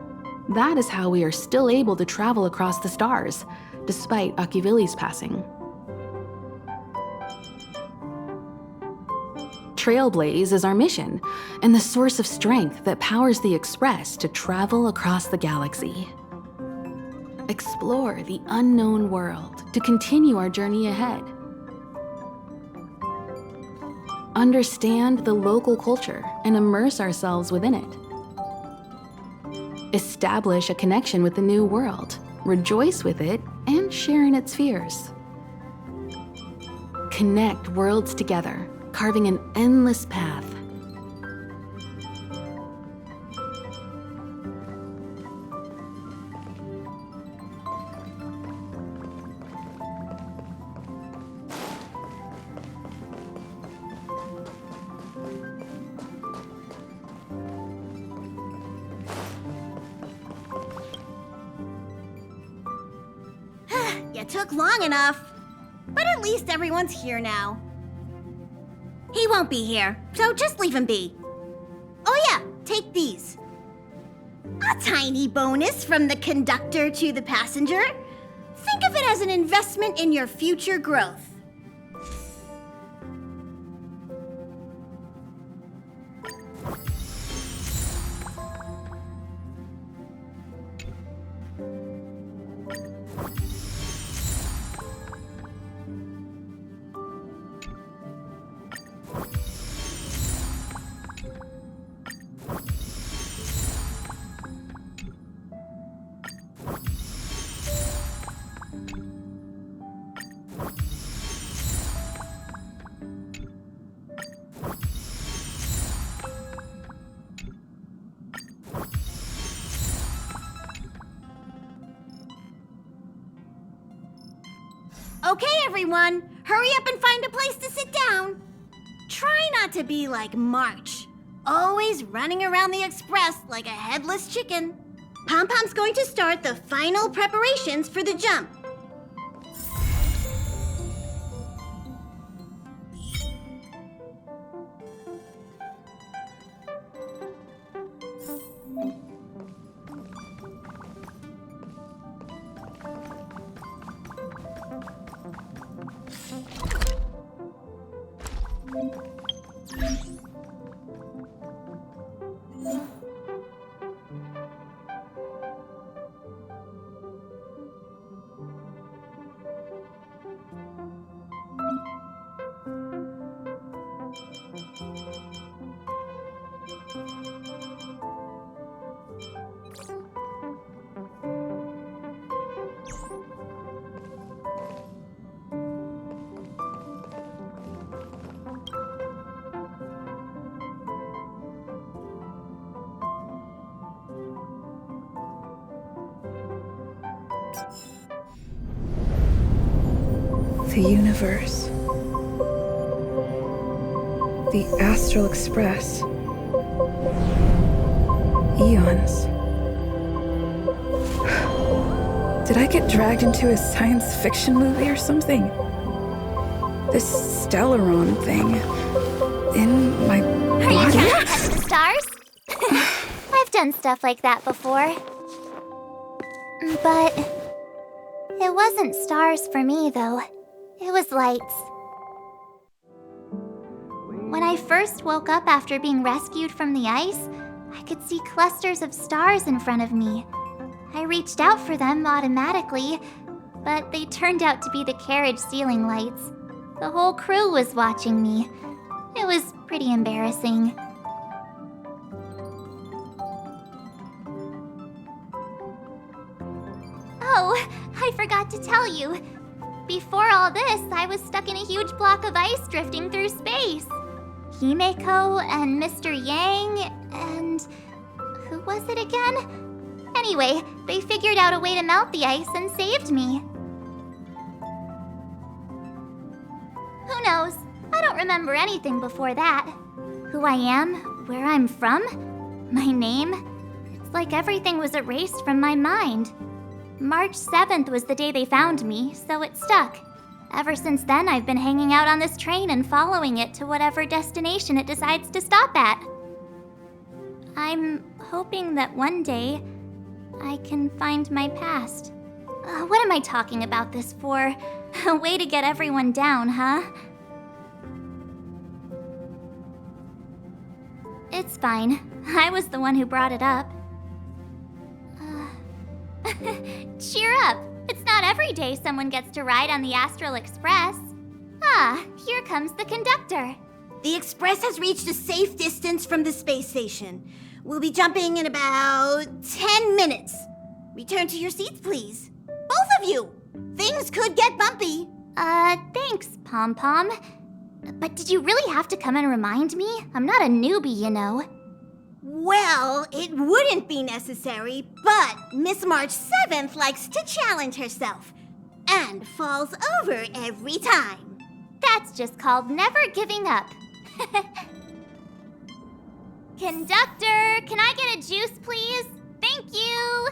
That is how we are still able to travel across the stars, despite Akivili's passing. Trailblaze is our mission, and the source of strength that powers the Express to travel across the galaxy. Explore the unknown world to continue our journey ahead. Understand the local culture and immerse ourselves within it. Establish a connection with the new world, rejoice with it, and share in its fears. Connect worlds together, carving an endless path. You took long enough. But at least everyone's here now. He won't be here, so just leave him be. Oh yeah, take these. A tiny bonus from the conductor to the passenger. Think of it as an investment in your future growth. Okay, everyone, hurry up and find a place to sit down. Try not to be like March, always running around the Express like a headless chicken. Pom-Pom's going to start the final preparations for the jump. The universe. The Astral Express. Eons. Did I get dragged into a science fiction movie or something? This Stellaron thing in my Are you body? trying to touch the stars? I've done stuff like that before. But it wasn't stars for me, though. It was lights. When I first woke up after being rescued from the ice, I could see clusters of stars in front of me. I reached out for them automatically, but they turned out to be the carriage ceiling lights. The whole crew was watching me. It was pretty embarrassing. Oh, I forgot to tell you. Before all this, I was stuck in a huge block of ice drifting through space. Himeko and Mr. Yang and... who was it again? Anyway, they figured out a way to melt the ice and saved me. Who knows? I don't remember anything before that. Who I am, where I'm from, my name. It's like everything was erased from my mind. March 7th was the day they found me, so it stuck. Ever since then, I've been hanging out on this train and following it to whatever destination it decides to stop at. I'm hoping that one day I can find my past. What am I talking about this for? A way to get everyone down, huh? It's fine. I was the one who brought it up. Cheer up! It's not every day someone gets to ride on the Astral Express. Ah, here comes the conductor. The Express has reached a safe distance from the space station. We'll be jumping in about 10 minutes. Return to your seats, please. Both of you! Things could get bumpy. Thanks, Pom Pom. But did you really have to come and remind me? I'm not a newbie, you know. Well, it wouldn't be necessary, but Miss March 7th likes to challenge herself and falls over every time. That's just called never giving up. Conductor, can I get a juice, please? Thank you!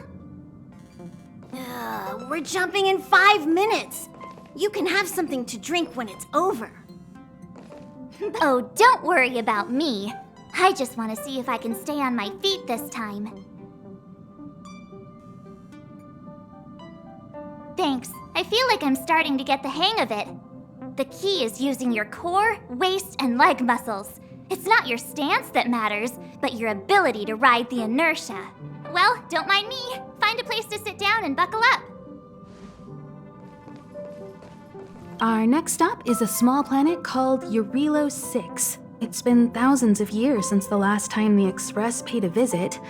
We're jumping in 5 minutes. You can have something to drink when it's over. Oh, don't worry about me. I just want to see if I can stay on my feet this time. Thanks. I feel like I'm starting to get the hang of it. The key is using your core, waist, and leg muscles. It's not your stance that matters, but your ability to ride the inertia. Well, don't mind me. Find a place to sit down and buckle up. Our next stop is a small planet called Eurilo 6. It's been thousands of years since the last time the Express paid a visit.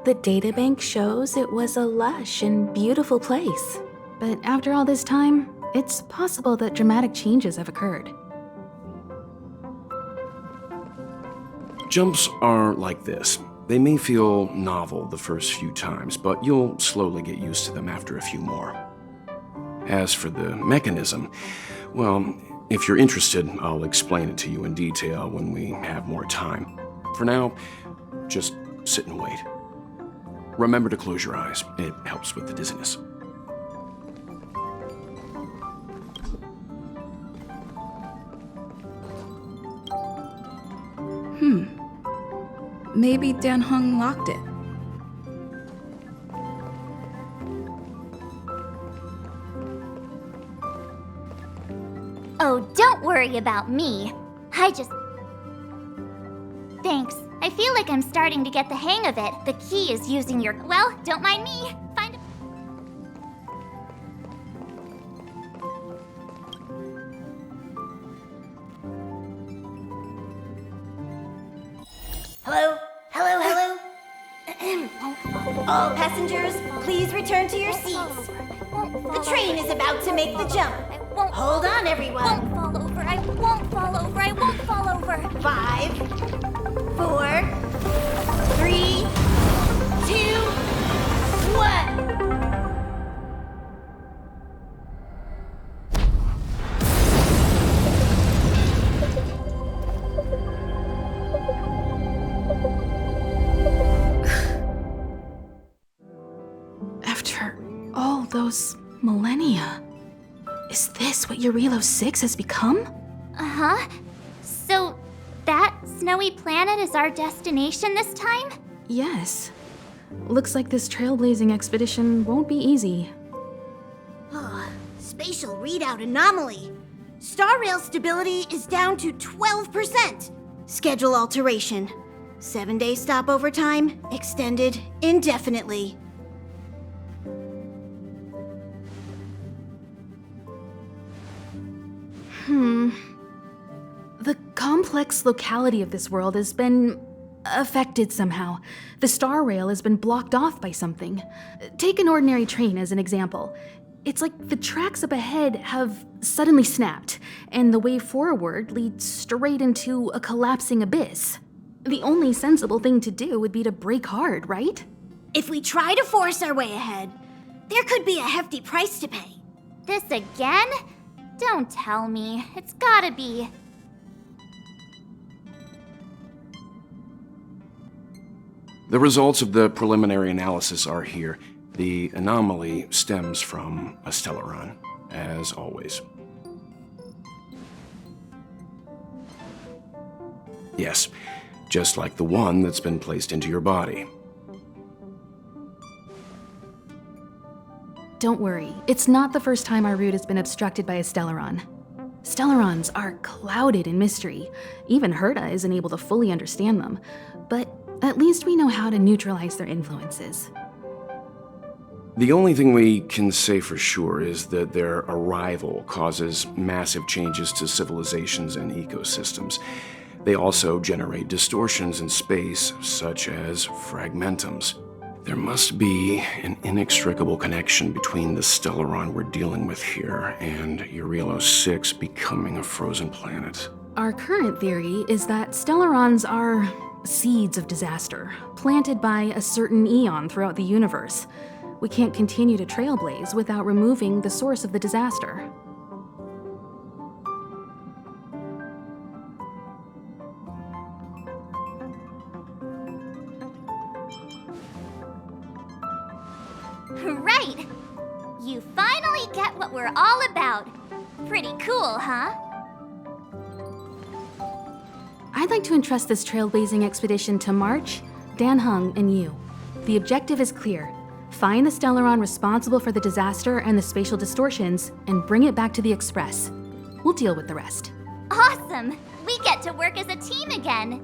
The databank shows it was a lush and beautiful place. But after all this time, it's possible that dramatic changes have occurred. Jumps are like this. They may feel novel the first few times, but you'll slowly get used to them after a few more. As for the mechanism, well, if you're interested, I'll explain it to you in detail when we have more time. For now, just sit and wait. Remember to close your eyes. It helps with the dizziness. Maybe Dan Hung locked it. Oh, don't worry about me. Thanks. I feel like I'm starting to get the hang of it. The key is using your... Well, don't mind me. Find a... Hello? Hello, hello? All passengers, please return to your seats. The train is about to make the jump. Hold on, everyone. I won't fall over. I won't fall over. I won't fall over. 5, 4, 3, 2, 1. All those millennia. Is this what Eurilo 6 has become? Uh-huh. So, that snowy planet is our destination this time? Yes. Looks like this trailblazing expedition won't be easy. Spatial readout anomaly. Star rail stability is down to 12%. Schedule alteration. 7-day stopover time extended indefinitely. The complex locality of this world has been affected somehow. The star rail has been blocked off by something. Take an ordinary train as an example. It's like the tracks up ahead have suddenly snapped, and the way forward leads straight into a collapsing abyss. The only sensible thing to do would be to brake hard, right? If we try to force our way ahead, there could be a hefty price to pay. This again? Don't tell me. It's gotta be. The results of the preliminary analysis are here. The anomaly stems from a Stellaron, as always. Yes, just like the one that's been placed into your body. Don't worry, it's not the first time our route has been obstructed by a Stellaron. Stellarons are clouded in mystery. Even Herta isn't able to fully understand them, but at least we know how to neutralize their influences. The only thing we can say for sure is that their arrival causes massive changes to civilizations and ecosystems. They also generate distortions in space, such as fragmentums. There must be an inextricable connection between the Stellaron we're dealing with here and Eurilo 6 becoming a frozen planet. Our current theory is that Stellarons are seeds of disaster, planted by a certain eon throughout the universe. We can't continue to trailblaze without removing the source of the disaster. Right! You finally get what we're all about. Pretty cool, huh? I'd like to entrust this trailblazing expedition to March, Dan Heng, and you. The objective is clear. Find the Stellaron responsible for the disaster and the spatial distortions, and bring it back to the Express. We'll deal with the rest. Awesome! We get to work as a team again.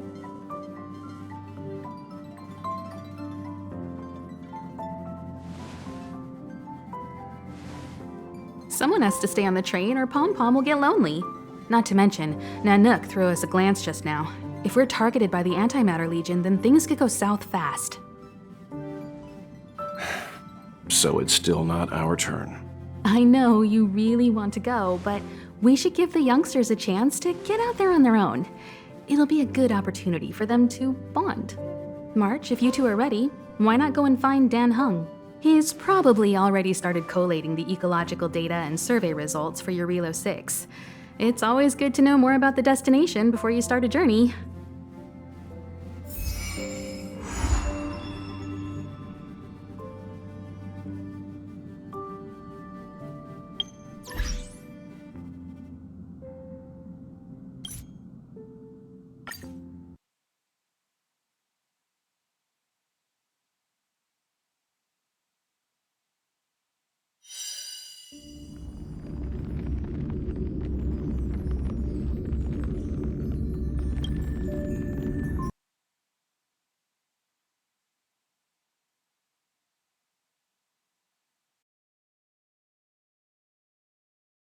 Someone has to stay on the train or Pom Pom will get lonely. Not to mention, Nanook threw us a glance just now. If we're targeted by the Antimatter Legion, then things could go south fast. So it's still not our turn. I know you really want to go, but we should give the youngsters a chance to get out there on their own. It'll be a good opportunity for them to bond. March, if you two are ready, why not go and find Dan Heng? He's probably already started collating the ecological data and survey results for Eurilo 6. It's always good to know more about the destination before you start a journey.